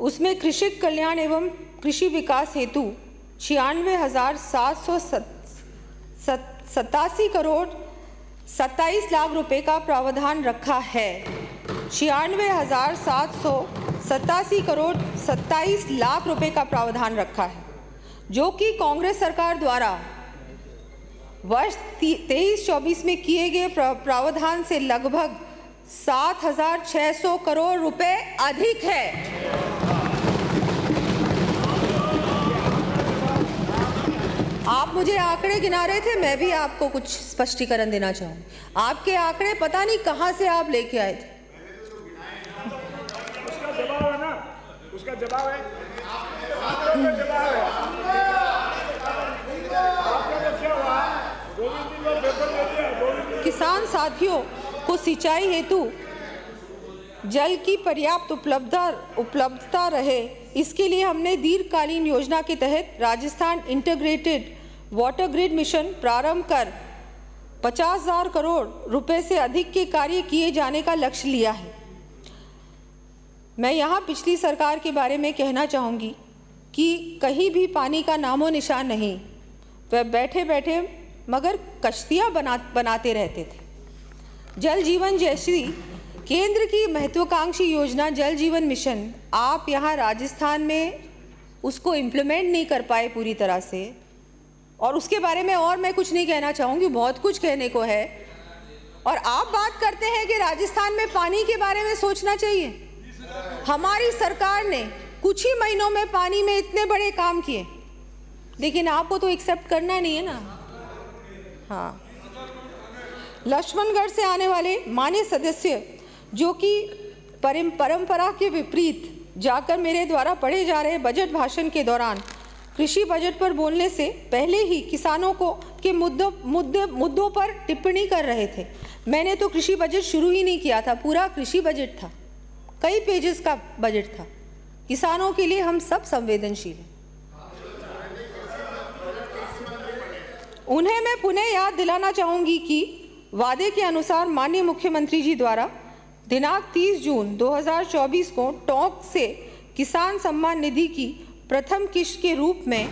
उसमें कृषक कल्याण एवं कृषि विकास हेतु 96,787 करोड़ 27 लाख रुपए का प्रावधान रखा है। 96,787 करोड़ 27 लाख रुपए का प्रावधान रखा है, जो कि कांग्रेस सरकार द्वारा वर्ष 23-24 में किए गए प्रावधान से लगभग 7,600 करोड़ रुपए अधिक है। आप मुझे आंकड़े गिना रहे थे, मैं भी आपको कुछ स्पष्टीकरण देना चाहूँगी। आपके आंकड़े पता नहीं कहाँ से आप लेके आए थे। उसका जवाब है ना, उसका जवाब है, आपका जवाब है। आपका तो क्या हुआ? गोविंद जी को पेपर दे दिया, गोविंद जी। किसान साथियों को सिंचाई हेतु जल की पर्याप्त उपलब्धता रहे, इसके लिए हमने दीर्घकालीन योजना के तहत Rajasthan integrated water grid mission प्रारंभ कर 50,000 करोड़ रुपए से अधिक के कार्य किए जाने का लक्ष्य लिया है। मैं यहाँ पिछली सरकार के बारे में कहना चाहूँगी कि कहीं भी पानी का नामो निशान नहीं। वह बैठे बैठे मगर कश्तियाँ बनाते रहते थे। जल जीवन जैसी केंद्र की महत्वाकांक्षी योजना जल जीवन मिशन, आप यहाँ राजस्थान में उसको इम्प्लीमेंट नहीं कर पाए पूरी तरह से, और उसके बारे में और मैं कुछ नहीं कहना चाहूँगी, बहुत कुछ कहने को है। और आप बात करते हैं कि राजस्थान में पानी के बारे में सोचना चाहिए। हमारी सरकार ने कुछ ही महीनों में पानी में इतने बड़े काम किए, लेकिन आपको तो एक्सेप्ट करना नहीं है ना। हाँ, लक्ष्मणगढ़ से आने वाले माननीय सदस्य जो कि परंपरा के विपरीत जाकर मेरे द्वारा पढ़े जा रहे बजट भाषण के दौरान कृषि बजट पर बोलने से पहले ही किसानों को के मुद्दों पर टिप्पणी कर रहे थे। मैंने तो कृषि बजट शुरू ही नहीं किया था, पूरा कृषि बजट था, कई पेजेस का बजट था। किसानों के लिए हम सब संवेदनशील हैं। उन्हें मैं पुनः याद दिलाना चाहूँगी कि वादे के अनुसार माननीय मुख्यमंत्री जी द्वारा दिनांक 30 जून 2024 को टोंक से किसान सम्मान निधि की प्रथम किश्त के रूप में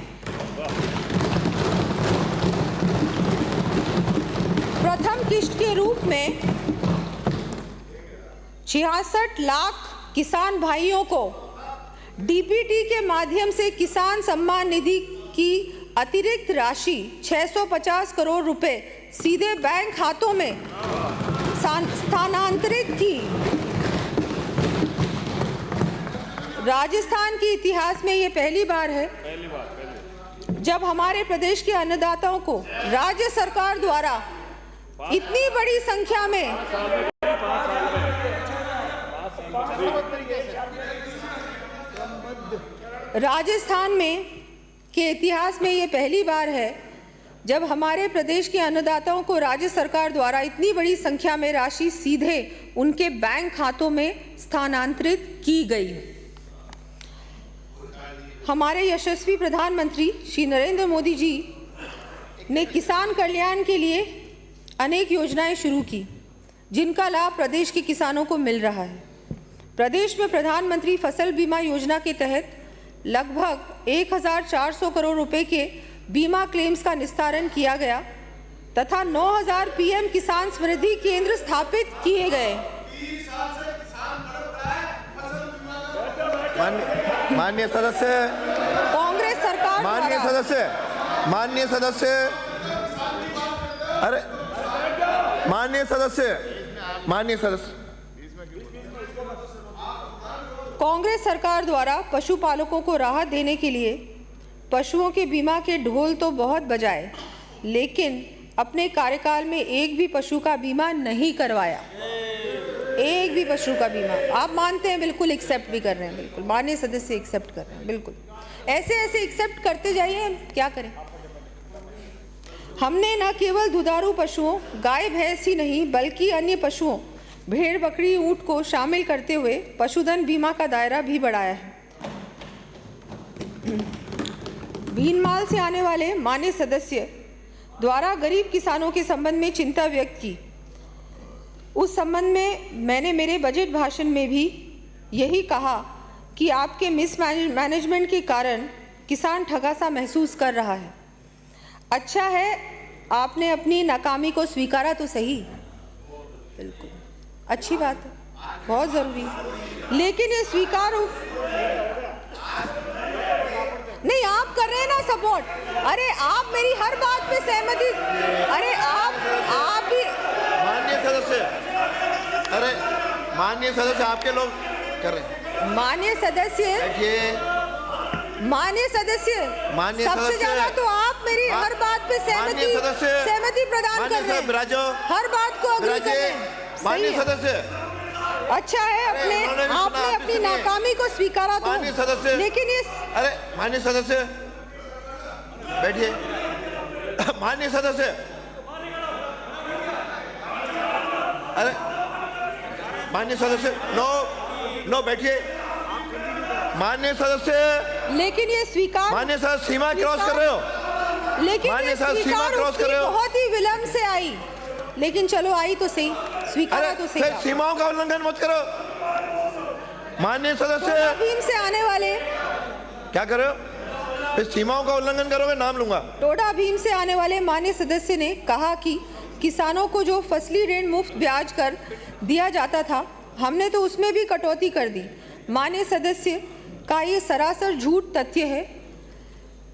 66 लाख किसान भाइयों को डीबीटी के माध्यम से किसान सम्मान निधि की अतिरिक्त राशि 650 करोड़ रुपए सीधे बैंक खातों में स्थानांतरित की। राजस्थान के इतिहास में ये पहली बार है जब हमारे प्रदेश के अन्नदाताओं को राज्य सरकार द्वारा इतनी बड़ी संख्या में राजस्थान में के इतिहास में ये पहली बार है जब हमारे प्रदेश के अन्नदाताओं को राज्य सरकार द्वारा इतनी बड़ी संख्या में राशि सीधे उनके बैंक खातों में स्थानांतरित की गई। हमारे यशस्वी प्रधानमंत्री श्री नरेंद्र मोदी जी ने किसान कल्याण के लिए अनेक योजनाएं शुरू की, जिनका लाभ प्रदेश के किसानों को मिल रहा है। प्रदेश में प्रधानमंत्री फसल बीमा योजना के तहत लगभग 1400 करोड़ रुपए के बीमा क्लेम्स का निस्तारण किया गया तथा 9000 पीएम किसान समृद्धि केंद्र स्थापित किए गए। माननीय सदस्य, कांग्रेस सरकार माननीय द्वारा सदस्य, माननीय सदस्य, अरे माननीय सदस्य, माननीय सदस्य, कांग्रेस सरकार द्वारा पशुपालकों को राहत देने के लिए पशुओं के बीमा के ढोल तो बहुत बजाए, लेकिन अपने कार्यकाल में एक भी पशु का बीमा नहीं करवाया। एक भी पशु का बीमा आप मानते हैं, बिल्कुल एक्सेप्ट भी कर रहे हैं, बिल्कुल माननीय सदस्य एक्सेप्ट कर रहे हैं, बिल्कुल ऐसे ऐसे एक्सेप्ट करते जाइए, हम क्या करें। हमने न केवल दुधारू पशुओं, गाय भैंस ही नहीं बल्कि अन्य पशुओं, भेड़ बकरी ऊंट को शामिल करते हुए पशुधन बीमा का दायरा भी बढ़ाया है। भीनमाल से आने वाले माननीय सदस्य द्वारा गरीब किसानों के संबंध में चिंता व्यक्त की। उस संबंध में मैंने मेरे बजट भाषण में भी यही कहा कि आपके मिसमैनेजमेंट के कारण किसान ठगा सा महसूस कर रहा है। अच्छा है आपने अपनी नाकामी को स्वीकारा तो सही, बिल्कुल अच्छी बात है, बहुत ज़रूरी, लेकिन ये स्वीकार नहीं आप कर रहे हैं ना सपोर्ट। अरे आप मेरी हर बात पे सहमति, अरे आप ही माननीय सदस्य, अरे माननीय सदस्य आपके लोग कर रहे हैं। माननीय सदस्य, माननीय सदस्य, सबसे ज्यादा तो आप मेरी हर बात पे सहमति प्रदान कर रहे हैं, हर बात को अग्री कर रहे हैं। माननीय सदस्य, अच्छा है आपने अपनी नाकामी को स्वीकारा तो, माननीय सदस्य, लेकिन ये अरे माननीय सदस्य बैठिए, माननीय सदस्य, अरे माननीय सदस्य, नो बैठिए, माननीय सदस्य, लेकिन ये स्वीकार, माननीय सदस्य सीमा क्रॉस कर रहे हो, लेकिन माननीय सदस्य सीमा क्रॉस कर रहे हो, बहुत ही विलंब से आई, लेकिन चलो आई तो सही, स्वीकारा तो सही। सीमाओं का उल्लंघन मत करो। माननीय सदस्य भीम से आने वाले क्या कर रहे हो, इस सीमाओं का उल्लंघन करोगे नाम लूंगा। टोडा भीम से आने वाले माननीय सदस्य ने कहा कि किसानों को जो फसली ऋण मुफ्त ब्याज कर दिया जाता था, हमने तो उसमें भी कटौती कर दी। माननीय सदस्य का ये सरासर झूठ तथ्य है,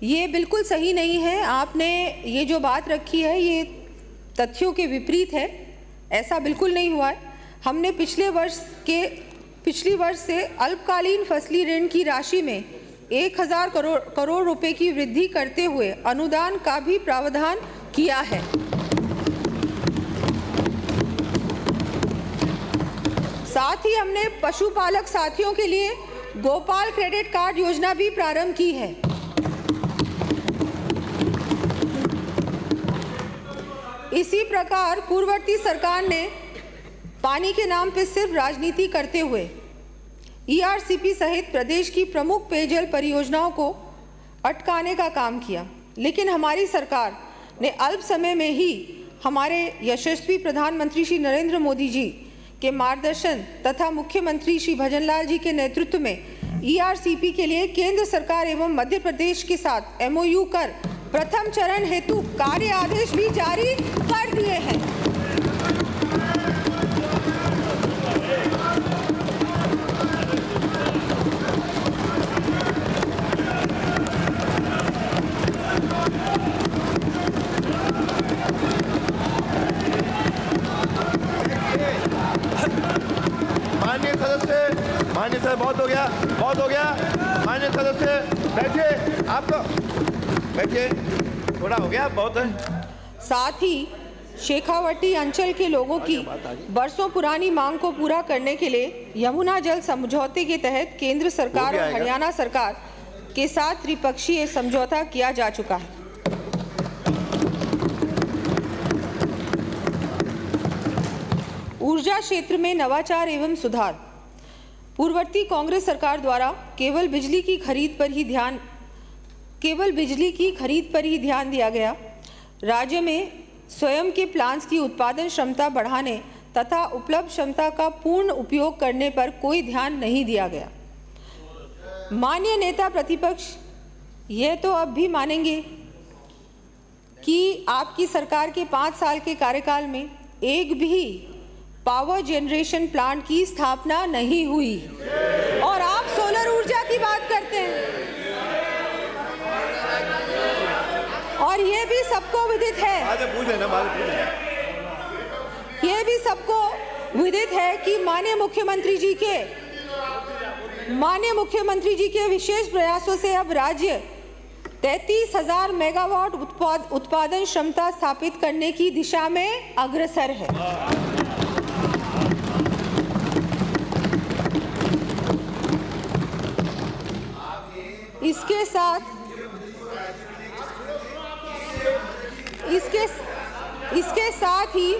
ये बिल्कुल सही नहीं है। आपने ये जो बात रखी है ये तथ्यों के विपरीत है, ऐसा बिल्कुल नहीं हुआ है। हमने पिछली वर्ष से अल्पकालीन फसली ऋण की राशि में 1000 करोड़ रुपए की वृद्धि करते हुए अनुदान का भी प्रावधान किया है। साथ ही हमने पशुपालक साथियों के लिए गोपाल क्रेडिट कार्ड योजना भी प्रारंभ की है। इसी प्रकार पूर्ववर्ती सरकार ने पानी के नाम पर सिर्फ राजनीति करते हुए ईआरसीपी सहित प्रदेश की प्रमुख पेयजल परियोजनाओं को अटकाने का काम किया, लेकिन हमारी सरकार ने अल्प समय में ही हमारे यशस्वी प्रधानमंत्री श्री नरेंद्र मोदी जी के मार्गदर्शन तथा मुख्यमंत्री श्री भजनलाल जी के नेतृत्व में ईआरसीपी के लिए केंद्र सरकार एवं मध्य प्रदेश के साथ एमओयू कर प्रथम चरण हेतु कार्य आदेश भी जारी कर दिए हैं। माननीय सदस्य बहुत हो गया। माननीय सदस्य बैठिए, आपको बैठिए, थोड़ा हो गया, बहुत है। साथ ही शेखावटी अंचल के लोगों की बरसों पुरानी मांग को पूरा करने के लिए यमुना जल समझौते के तहत केंद्र सरकार और हरियाणा सरकार के साथ त्रिपक्षीय समझौता किया जा चुका है। ऊर्जा क्षेत्र में नवाचार एवं सुधार। पूर्ववर्ती कांग्रेस सरकार द्वारा केवल बिजली की खरीद पर ही ध्यान दिया गया। राज्य में स्वयं के प्लांट्स की उत्पादन क्षमता बढ़ाने तथा उपलब्ध क्षमता का पूर्ण उपयोग करने पर कोई ध्यान नहीं दिया गया। माननीय नेता प्रतिपक्ष यह तो अब भी मानेंगे कि आपकी सरकार के 5 साल के कार्यकाल में एक भी पावर जनरेशन प्लांट की स्थापना नहीं हुई और आप सोलर ऊर्जा की बात करते हैं। और ये भी सबको विदित है, ये भी सबको विदित है कि माननीय मुख्यमंत्री जी के विशेष प्रयासों से अब राज्य 33,000 मेगावाट उत्पादन क्षमता स्थापित करने की दिशा में अग्रसर है। इसके साथ ही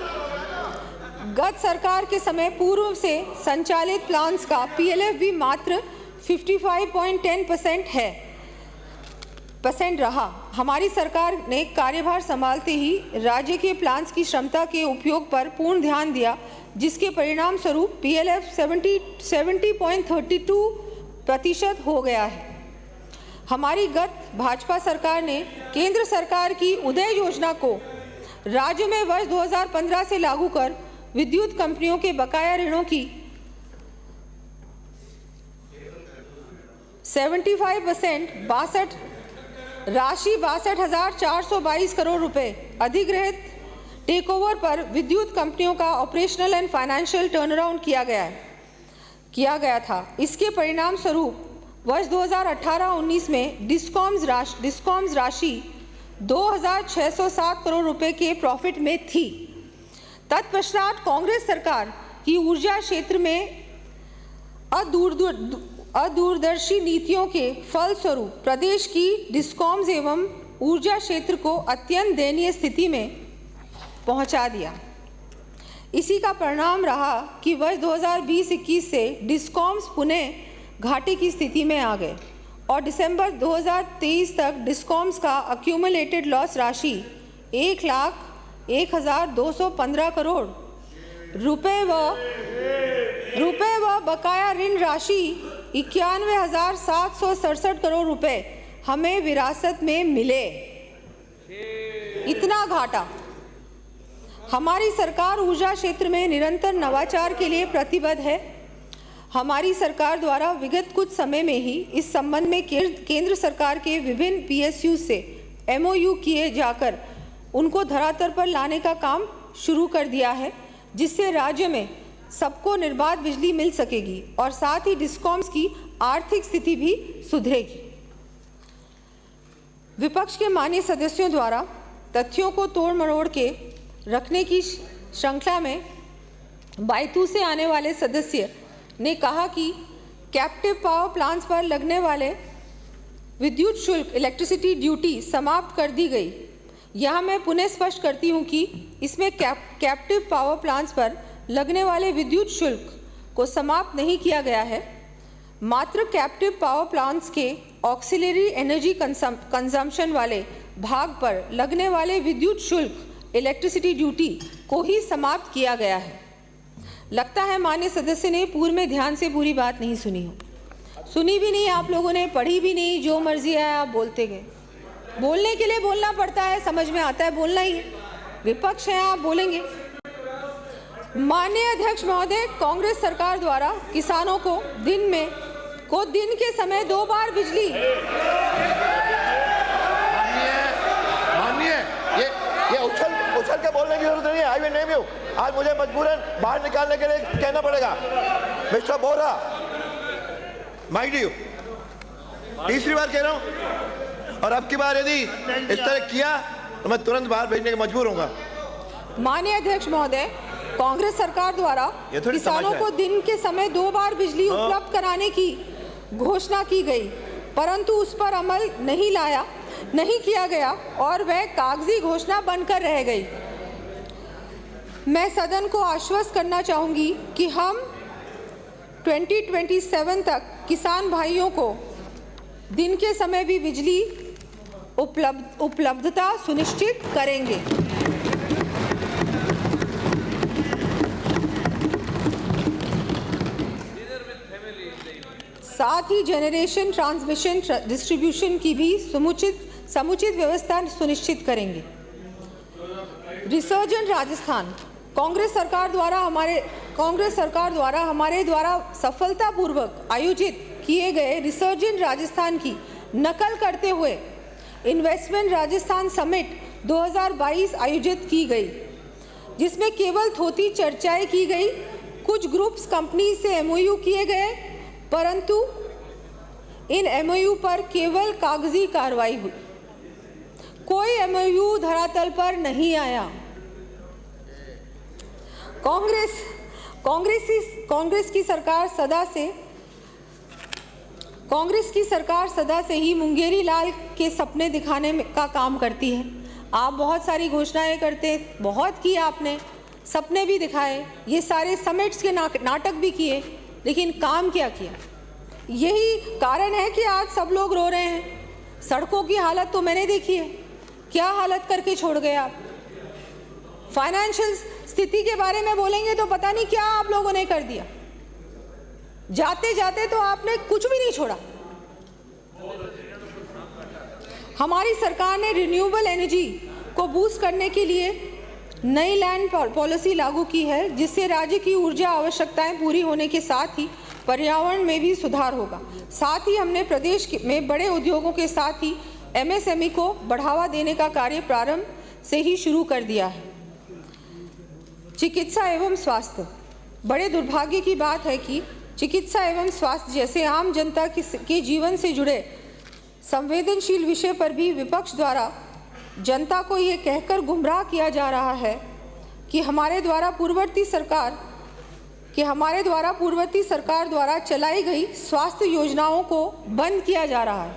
गत सरकार के समय पूर्व से संचालित प्लांट्स का PLF भी मात्र 55.10% रहा। हमारी सरकार ने कार्यभार संभालते ही राज्य के प्लांट्स की क्षमता के उपयोग पर पूर्ण ध्यान दिया, जिसके परिणाम स्वरूप PLF 70.32% हो गया है। हमारी गत भाजपा सरकार ने केंद्र सरकार की उदय योजना को राज्य में वर्ष 2015 से लागू कर विद्युत कंपनियों के बकाया ऋणों की 75% राशि 62,422 करोड़ रुपए अधिग्रहित टेकओवर पर विद्युत कंपनियों का ऑपरेशनल एंड फाइनेंशियल टर्नअराउंड किया गया था। इसके परिणाम स्वरूप वर्ष 2018-19 में डिस्कॉम्स राशि 2,607 करोड़ रुपए के प्रॉफिट में थी। तत्पश्चात कांग्रेस सरकार की ऊर्जा क्षेत्र में अदूरदर्शी नीतियों के फलस्वरूप प्रदेश की डिस्कॉम्स एवं ऊर्जा क्षेत्र को अत्यंत दयनीय स्थिति में पहुंचा दिया। इसी का परिणाम रहा कि वर्ष 2020-21 से डिस्कॉम्स पुनः घाटे की स्थिति में आ गए और दिसंबर 2023 तक डिस्कॉम्स का अक्यूमुलेटेड लॉस राशि 1,01,215 करोड़ रुपए व बकाया ऋण राशि 91,767 करोड़ रुपए हमें विरासत में मिले। इतना घाटा। हमारी सरकार ऊर्जा क्षेत्र में निरंतर नवाचार के लिए प्रतिबद्ध है। हमारी सरकार द्वारा विगत कुछ समय में ही इस संबंध में केंद्र सरकार के विभिन्न PSU से MOU किए जाकर उनको धरातल पर लाने का काम शुरू कर दिया है, जिससे राज्य में सबको निर्बाध बिजली मिल सकेगी और साथ ही डिस्कॉम्स की आर्थिक स्थिति भी सुधरेगी। विपक्ष के माननीय सदस्यों द्वारा तथ्यों को तोड़ मरोड़ के रखने की श्रृंखला में बायतू से आने वाले सदस्य ने कहा कि कैप्टिव पावर प्लांट्स पर लगने वाले विद्युत शुल्क इलेक्ट्रिसिटी ड्यूटी समाप्त कर दी गई। यहाँ मैं पुनः स्पष्ट करती हूँ कि इसमें कैप्टिव पावर प्लांट्स पर लगने वाले विद्युत शुल्क को समाप्त नहीं किया गया है, मात्र कैप्टिव पावर प्लांट्स के ऑक्सिलरी एनर्जी कंजम्पशन वाले भाग पर लगने वाले विद्युत शुल्क इलेक्ट्रिसिटी ड्यूटी को ही समाप्त किया गया है। लगता है माननीय सदस्य ने पूर्व में ध्यान से पूरी बात नहीं सुनी हो, सुनी भी नहीं, आप लोगों ने पढ़ी भी नहीं, जो मर्जी आया आप बोलते गए। बोलने के लिए बोलना पड़ता है, समझ में आता है, बोलना ही है। विपक्ष है, आप बोलेंगे। माननीय अध्यक्ष महोदय, कांग्रेस सरकार द्वारा किसानों को दिन के समय 2 बार बिजली ये उछल के बोलने की जरूरत नहीं है। I will name you. आज मुझे मजबूरन बाहर निकालने के लिए कहना पड़ेगा। मिस्टर बोरा, माइक यू, तीसरी बार कह रहा हूं, और अब की बार यदि इस तरह किया तो मैं तुरंत बाहर भेजने के मजबूर होऊंगा। माननीय अध्यक्ष महोदय, कांग्रेस सरकार द्वारा किसानों को दिन के समय 2 बार बिजली उपलब्ध कराने की घोषणा की गई, परंतु उस पर अमल नहीं किया गया और वह कागजी घोषणा बनकर रह गई। मैं सदन को आश्वस्त करना चाहूँगी कि हम 2027 तक किसान भाइयों को दिन के समय भी बिजली उपलब्धता सुनिश्चित करेंगे। साथ ही जनरेशन, ट्रांसमिशन, डिस्ट्रीब्यूशन की भी समुचित व्यवस्था सुनिश्चित करेंगे। रिसर्जेंट राजस्थान, कांग्रेस सरकार द्वारा हमारे द्वारा सफलतापूर्वक आयोजित किए गए रिसर्जेंट राजस्थान की नकल करते हुए इन्वेस्टमेंट राजस्थान समिट 2022 आयोजित की गई, जिसमें केवल थोथी चर्चाएं की गई। कुछ ग्रुप्स कंपनी से एमओयू किए गए, परंतु इन एमओयू पर केवल कागजी कार्रवाई हुई, कोई एमओयू धरातल पर नहीं आया। कांग्रेस की सरकार सदा से ही मुंगेरी लाल के सपने दिखाने का काम करती है। आप बहुत सारी घोषणाएं करते, बहुत की आपने, सपने भी दिखाए, ये सारे समिट्स के नाटक भी किए, लेकिन काम क्या किया? यही कारण है कि आज सब लोग रो रहे हैं। सड़कों की हालत तो मैंने देखी है, क्या हालत करके छोड़ गए आप। फाइनेंशियल स्थिति के बारे में बोलेंगे तो पता नहीं क्या आप लोगों ने कर दिया। जाते जाते तो आपने कुछ भी नहीं छोड़ा। हमारी सरकार ने रिन्यूएबल एनर्जी को बूस्ट करने के लिए नई लैंड पॉलिसी लागू की है, जिससे राज्य की ऊर्जा आवश्यकताएं पूरी होने के साथ ही पर्यावरण में भी सुधार होगा। साथ ही हमने प्रदेश में बड़े उद्योगों के साथ ही एमएसएमई को बढ़ावा देने का कार्य प्रारंभ से ही शुरू कर दिया है। चिकित्सा एवं स्वास्थ्य, बड़े दुर्भाग्य की बात है कि चिकित्सा एवं स्वास्थ्य जैसे आम जनता के जीवन से जुड़े संवेदनशील विषय पर भी विपक्ष द्वारा जनता को ये कहकर गुमराह किया जा रहा है कि हमारे द्वारा पूर्ववर्ती सरकार द्वारा चलाई गई स्वास्थ्य योजनाओं को बंद किया जा रहा है।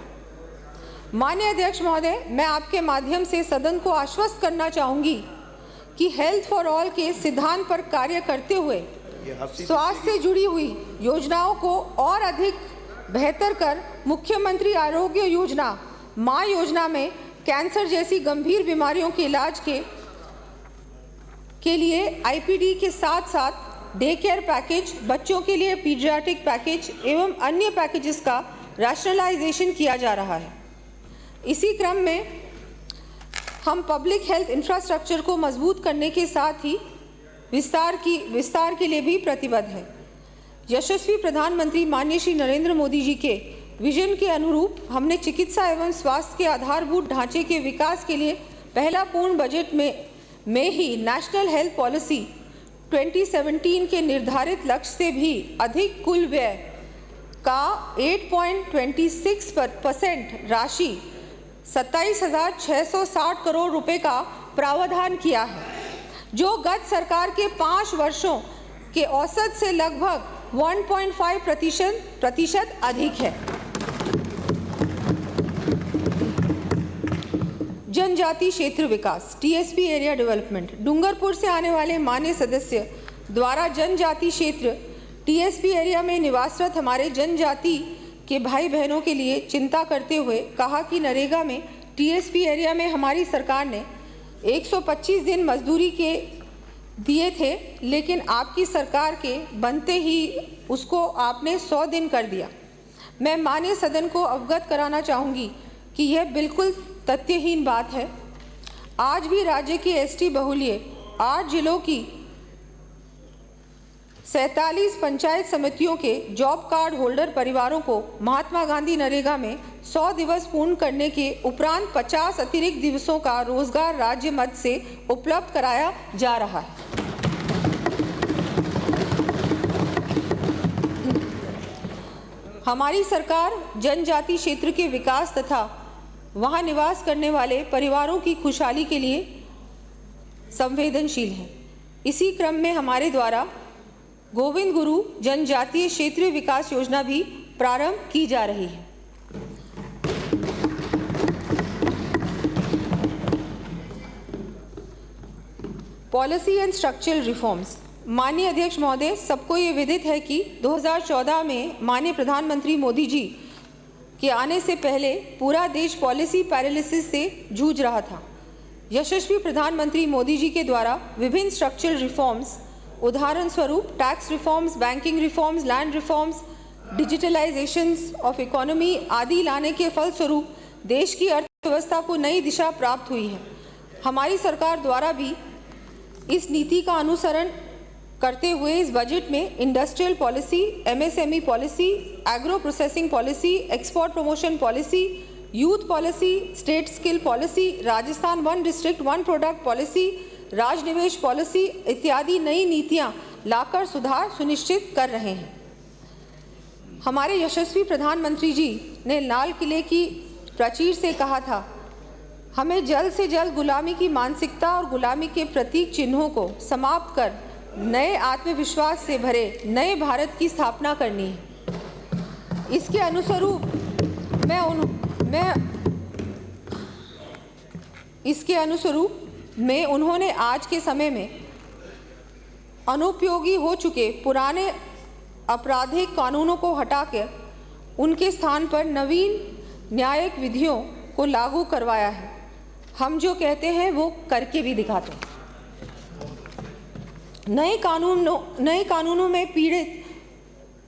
माननीय अध्यक्ष महोदय, मैं आपके माध्यम से सदन को आश्वस्त करना चाहूँगी कि हेल्थ फॉर ऑल के सिद्धांत पर कार्य करते हुए स्वास्थ्य से जुड़ी हुई योजनाओं को और अधिक बेहतर कर मुख्यमंत्री आरोग्य योजना, माँ योजना में कैंसर जैसी गंभीर बीमारियों के इलाज के लिए आईपीडी के साथ साथ डे केयर पैकेज, बच्चों के लिए पीडियाट्रिक पैकेज एवं अन्य पैकेजेस का रैशनलाइजेशन किया जा रहा है। इसी क्रम में हम पब्लिक हेल्थ इंफ्रास्ट्रक्चर को मजबूत करने के साथ ही विस्तार के लिए भी प्रतिबद्ध है। यशस्वी प्रधानमंत्री माननीय श्री नरेंद्र मोदी जी के विजन के अनुरूप हमने चिकित्सा एवं स्वास्थ्य के आधारभूत ढांचे के विकास के लिए पहला पूर्ण बजट में ही नेशनल हेल्थ पॉलिसी 2017 के निर्धारित लक्ष्य से भी अधिक कुल व्यय का 8.26% राशि 27,660 करोड़ रुपए का प्रावधान किया है, जो गत सरकार के 5 वर्षों के औसत से लगभग 1.5% अधिक है। जनजाति क्षेत्र विकास, टीएसपी एरिया डेवलपमेंट, डूंगरपुर से आने वाले माननीय सदस्य द्वारा जनजाति क्षेत्र टीएसपी एरिया में निवासरत हमारे जनजाति के भाई बहनों के लिए चिंता करते हुए कहा कि नरेगा में टीएसपी एरिया में हमारी सरकार ने 125 दिन मजदूरी के दिए थे, लेकिन आपकी सरकार के बनते ही उसको आपने 100 दिन कर दिया। मैं माननीय सदन को अवगत कराना चाहूँगी कि यह बिल्कुल तथ्यहीन बात है। आज भी राज्य के एसटी बहुल्य 8 जिलों की 47 पंचायत समितियों के जॉब कार्ड होल्डर परिवारों को महात्मा गांधी नरेगा में 100 दिवस पूर्ण करने के उपरांत 50 अतिरिक्त दिवसों का रोजगार राज्य मद से उपलब्ध कराया जा रहा है। हमारी सरकार जनजाति क्षेत्र के विकास तथा वहां निवास करने वाले परिवारों की खुशहाली के लिए संवेदनशील है। इसी क्रम में हमारे द्वारा गोविंद गुरु जनजातीय क्षेत्रीय विकास योजना भी प्रारंभ की जा रही है। Policy and structural reforms. माननीय अध्यक्ष महोदय, सबको ये विदित है कि 2014 में माननीय प्रधानमंत्री मोदी जी के आने से पहले पूरा देश पॉलिसी पैरालिसिस से जूझ रहा था। यशस्वी प्रधानमंत्री मोदी जी के द्वारा विभिन्न स्ट्रक्चरल रिफॉर्म्स, उदाहरण स्वरूप tax reforms, banking reforms, land reforms, digitalisations of economy आदि लाने के फलस्वरूप देश की अर्थव्यवस्था को नई दिशा प्राप्त हुई है। हमारी सरकार द्वारा भी इस नीति का अनुसरण करते हुए इस बजट में industrial policy, MSME policy, agro processing policy, export promotion policy, youth policy, state skill policy, Rajasthan one district one product policy, Rajnivesh policy इत्यादि नई नीतियां लाकर सुधार सुनिश्चित कर रहे हैं। हमारे यशस्वी प्रधानमंत्री जी ने लाल किले की प्राचीर से कहा था, हमें जल्द से जल्द गुलामी की मानसिकता और गुलामी के प्रतीक चिन्हों को समाप्त कर नए आत्मविश्वास से भरे नए भारत की स्थापना करनी है। इसके अनुरूप में उन्होंने आज के समय में अनुपयोगी हो चुके पुराने आपराधिक कानूनों को हटाकर उनके स्थान पर नवीन न्यायिक विधियों को लागू करवाया है। हम जो कहते हैं वो करके भी दिखाते हैं। नए कानूनों में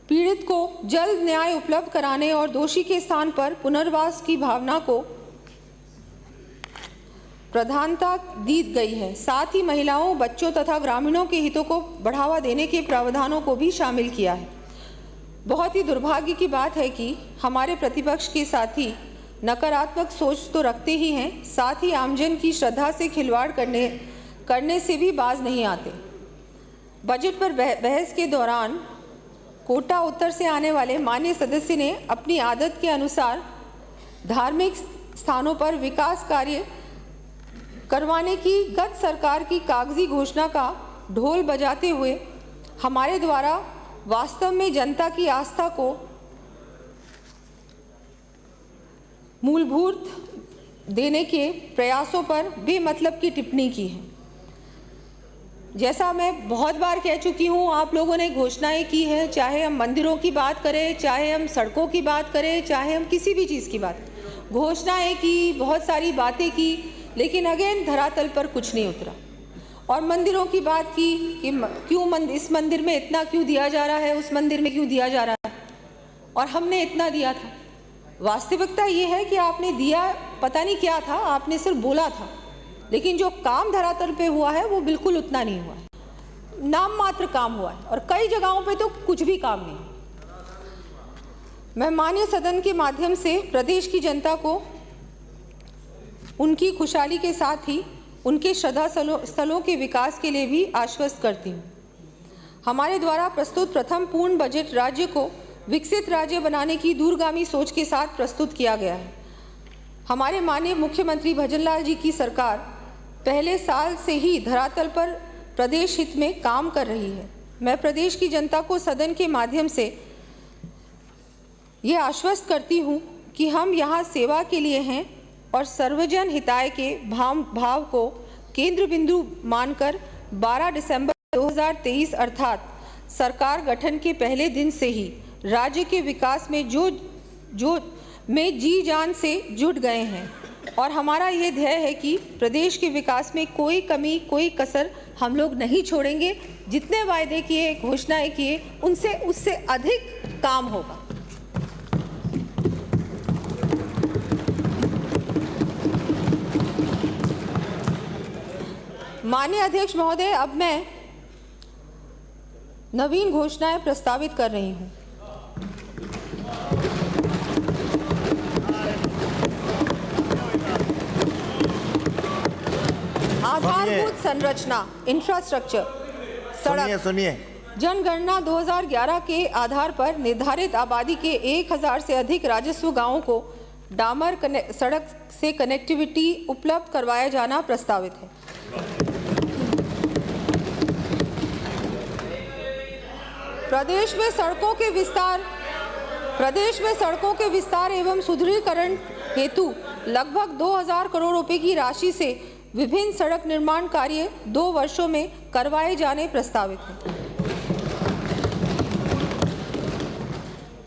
पीड़ित को जल्द न्याय उपलब्ध कराने और दोषी के स्थान पर पुनर्वास की भावना को प्रधानता दी गई है। साथ ही महिलाओं, बच्चों तथा ग्रामीणों के हितों को बढ़ावा देने के प्रावधानों को भी शामिल किया है। बहुत ही दुर्भाग्य की बात है कि हमारे प्रतिपक्ष के साथी नकारात्मक सोच तो रखते ही हैं, साथ ही आमजन की श्रद्धा से खिलवाड़ करने से भी बाज नहीं आते। बजट पर बहस के दौरान कोटा उत्तर से आने वाले माननीय सदस्य ने अपनी आदत के अनुसार धार्मिक स्थानों पर विकास कार्य करवाने की गत सरकार की कागजी घोषणा का ढोल बजाते हुए हमारे द्वारा वास्तव में जनता की आस्था को मूलभूत देने के प्रयासों पर बेमतलब की टिप्पणी की है। जैसा मैं बहुत बार कह चुकी हूँ, आप लोगों ने घोषणाएं की है, चाहे हम मंदिरों की बात करें, चाहे हम सड़कों की बात करें, चाहे हम किसी भी चीज़ की बात, घोषणाएं की, बहुत सारी बातें की, लेकिन अगेन धरातल पर कुछ नहीं उतरा। और मंदिरों की बात की कि क्यों इस मंदिर में इतना क्यों दिया जा रहा है, उस मंदिर में क्यों दिया जा रहा है, और हमने इतना दिया था। वास्तविकता ये है कि आपने दिया पता नहीं क्या था, आपने सिर्फ बोला था, लेकिन जो काम धरातल पे हुआ है वो बिल्कुल उतना नहीं हुआ है। नाम मात्र काम हुआ है और कई जगहों पे तो कुछ भी काम नहीं। मैं माननीय सदन के माध्यम से प्रदेश की जनता को उनकी खुशहाली के साथ ही उनके श्रद्धा स्थलों के विकास के लिए भी आश्वस्त करती हूँ। हमारे द्वारा प्रस्तुत प्रथम पूर्ण बजट राज्य को विकसित राज्य बनाने की दूरगामी सोच के साथ प्रस्तुत किया गया है। हमारे माननीय मुख्यमंत्री भजनलाल जी की सरकार पहले साल से ही धरातल पर प्रदेश हित में काम कर रही है। मैं प्रदेश की जनता को सदन के माध्यम से ये आश्वस्त करती हूँ कि हम यहाँ सेवा के लिए हैं और सर्वजन हिताय के भाव को केंद्र बिंदु मानकर 12 दिसंबर 2023 अर्थात सरकार गठन के पहले दिन से ही राज्य के विकास में जी जान से जुट गए हैं और हमारा ये ध्येय है कि प्रदेश के विकास में कोई कमी, कोई कसर हम लोग नहीं छोड़ेंगे। जितने वायदे किए, घोषणाएं किए, उससे अधिक काम होगा। माननीय अध्यक्ष महोदय, अब मैं नवीन घोषणाएं प्रस्तावित कर रही हूं। आधारभूत संरचना, इंफ्रास्ट्रक्चर, सड़क। सुनिए, जनगणना 2011 के आधार पर निर्धारित आबादी के 1000 से अधिक राजस्व गांवों को डामर सड़क से कनेक्टिविटी उपलब्ध करवाया जाना प्रस्तावित है। प्रदेश में सड़कों के विस्तार एवं सुदृढ़ीकरण हेतु लगभग 2000 करोड़ रुपए की राशि से विभिन्न सड़क निर्माण कार्य 2 वर्षों में करवाए जाने प्रस्तावित हैं।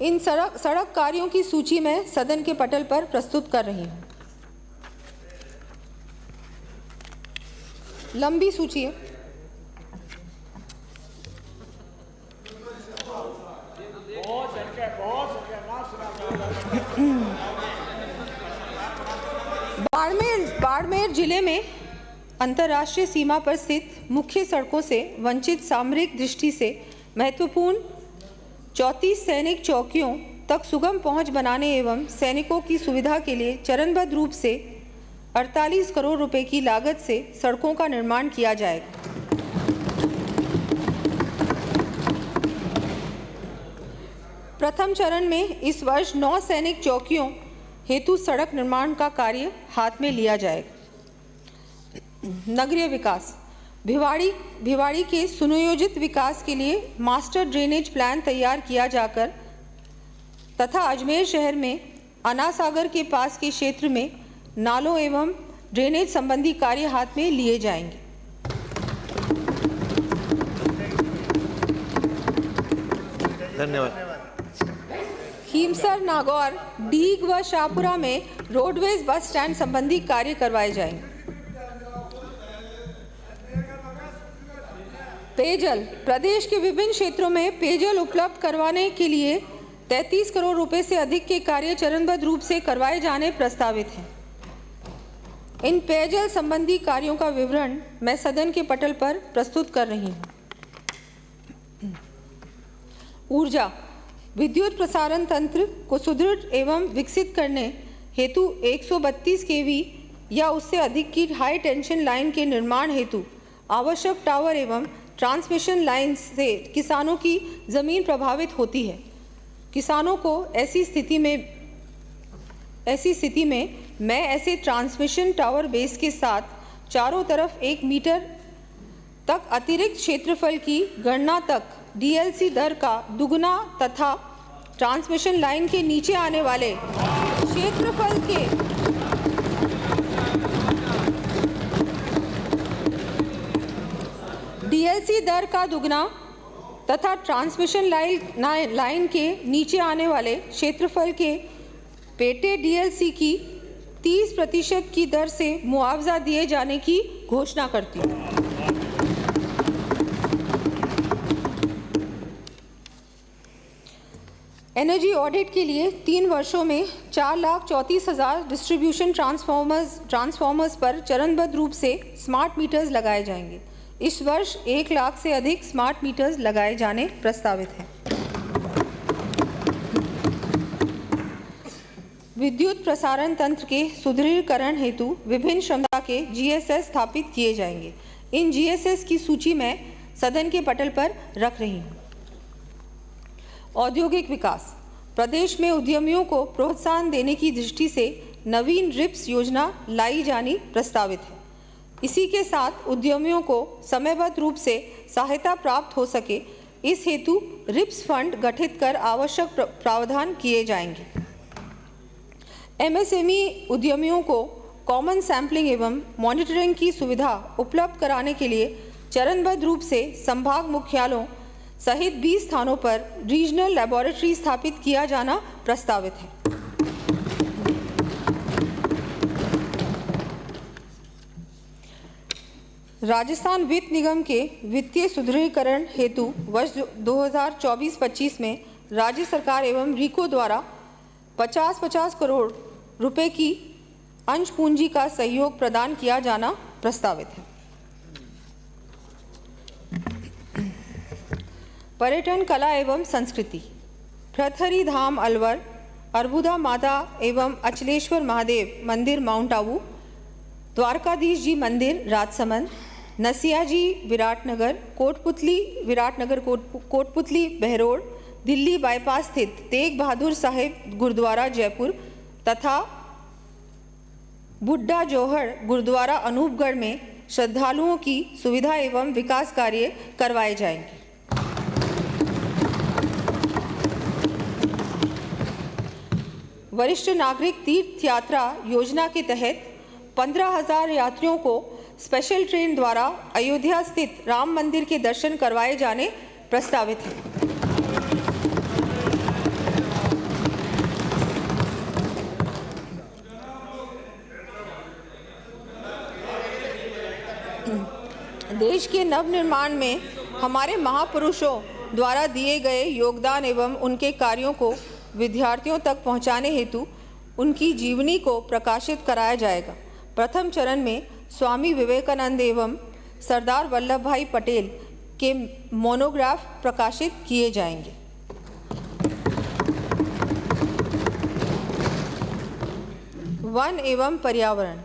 इन सड़क कार्यों की सूची मैं सदन के पटल पर प्रस्तुत कर रही हूँ। लंबी सूची है। बाड़मेर जिले में अंतर्राष्ट्रीय सीमा पर स्थित मुख्य सड़कों से वंचित सामरिक दृष्टि से महत्वपूर्ण 34 सैनिक चौकियों तक सुगम पहुंच बनाने एवं सैनिकों की सुविधा के लिए चरणबद्ध रूप से 48 करोड़ रुपए की लागत से सड़कों का निर्माण किया जाएगा। प्रथम चरण में इस वर्ष 9 सैनिक चौकियों हेतु सड़क निर्माण का कार्य हाथ में लिया जाएगा। नगरीय विकास, भिवाड़ी के सुनियोजित विकास के लिए मास्टर ड्रेनेज प्लान तैयार किया जाकर तथा अजमेर शहर में अन्ना सागर के पास के क्षेत्र में नालों एवं ड्रेनेज संबंधी कार्य हाथ में लिए जाएंगे। धन्यवाद। खीमसर, नागौर, डीग व शाहपुरा में रोडवेज बस स्टैंड संबंधी कार्य करवाए जाएंगे। पेयजल, प्रदेश के विभिन्न क्षेत्रों में पेयजल उपलब्ध करवाने के लिए 33 करोड़ रुपए से अधिक के कार्य चरणबद्ध रूप से करवाए जाने प्रस्तावित हैं। इन पेयजल संबंधी कार्यों का विवरण मैं सदन के पटल पर प्रस्तुत कर रही हूँ। ऊर्जा, विद्युत प्रसारण तंत्र को सुदृढ़ एवं विकसित करने हेतु 132 केवी या उससे अधिक की हाई टेंशन लाइन के निर्माण हेतु आवश्यक टावर एवं ट्रांसमिशन लाइन से किसानों की ज़मीन प्रभावित होती है। किसानों को ऐसी स्थिति में मैं ऐसे ट्रांसमिशन टावर बेस के साथ चारों तरफ 1 मीटर तक अतिरिक्त क्षेत्रफल की गणना तक डीएलसी दर का दुगना तथा ट्रांसमिशन लाइन के नीचे आने वाले क्षेत्रफल के डीएलसी दर का दुगना तथा ट्रांसमिशन लाइन के नीचे आने वाले क्षेत्रफल के पेटे डीएलसी की 30% की दर से मुआवजा दिए जाने की घोषणा करती हूँ। एनर्जी ऑडिट के लिए 3 वर्षों में 4,34,000 डिस्ट्रीब्यूशन ट्रांसफॉर्मर्स पर चरणबद्ध रूप से स्मार्ट मीटर्स लगाए जाएंगे। इस वर्ष 1 लाख से अधिक स्मार्ट मीटर्स लगाए जाने प्रस्तावित हैं। विद्युत प्रसारण तंत्र के सुदृढ़ीकरण हेतु विभिन्न क्षमता के जीएसएस स्थापित किए जाएंगे। इन जीएसएस की सूची मैं सदन के पटल पर रख रही हूँ। औद्योगिक विकास, प्रदेश में उद्यमियों को प्रोत्साहन देने की दृष्टि से नवीन रिप्स योजना लाई जानी प्रस्तावित है। इसी के साथ उद्यमियों को समयबद्ध रूप से सहायता प्राप्त हो सके, इस हेतु रिप्स फंड गठित कर आवश्यक प्रावधान किए जाएंगे। एमएसएमई उद्यमियों को कॉमन सैंपलिंग एवं मॉनिटरिंग की सुविधा उपलब्ध कराने के लिए चरणबद्ध रूप से संभाग मुख्यालयों सहित 20 स्थानों पर रीजनल लैबोरेटरी स्थापित किया जाना प्रस्तावित है। राजस्थान वित्त निगम के वित्तीय सुदृढ़ीकरण हेतु वर्ष 2024-25 में राज्य सरकार एवं रीको द्वारा 50-50 करोड़ रुपए की अंश पूंजी का सहयोग प्रदान किया जाना प्रस्तावित है। पर्यटन, कला एवं संस्कृति, भृतहरि धाम अलवर, अर्बुदा माता एवं अचलेश्वर महादेव मंदिर माउंट आबू, द्वारकाधीश जी मंदिर राजसमंद, नसिया जी विराटनगर, कोटपुतली बहरोड, दिल्ली बाईपास स्थित तेग बहादुर साहिब गुरुद्वारा जयपुर तथा बुड्ढा जौहर गुरुद्वारा अनूपगढ़ में श्रद्धालुओं की सुविधा एवं विकास कार्य करवाए जाएंगे। वरिष्ठ नागरिक तीर्थ यात्रा योजना के तहत 15,000 यात्रियों को स्पेशल ट्रेन द्वारा अयोध्या स्थित राम मंदिर के दर्शन करवाए जाने प्रस्तावित है। देश के नवनिर्माण में हमारे महापुरुषों द्वारा दिए गए योगदान एवं उनके कार्यों को विद्यार्थियों तक पहुंचाने हेतु उनकी जीवनी को प्रकाशित कराया जाएगा। प्रथम चरण में स्वामी विवेकानंद एवं सरदार वल्लभ भाई पटेल के मोनोग्राफ प्रकाशित किए जाएंगे। वन एवं पर्यावरण।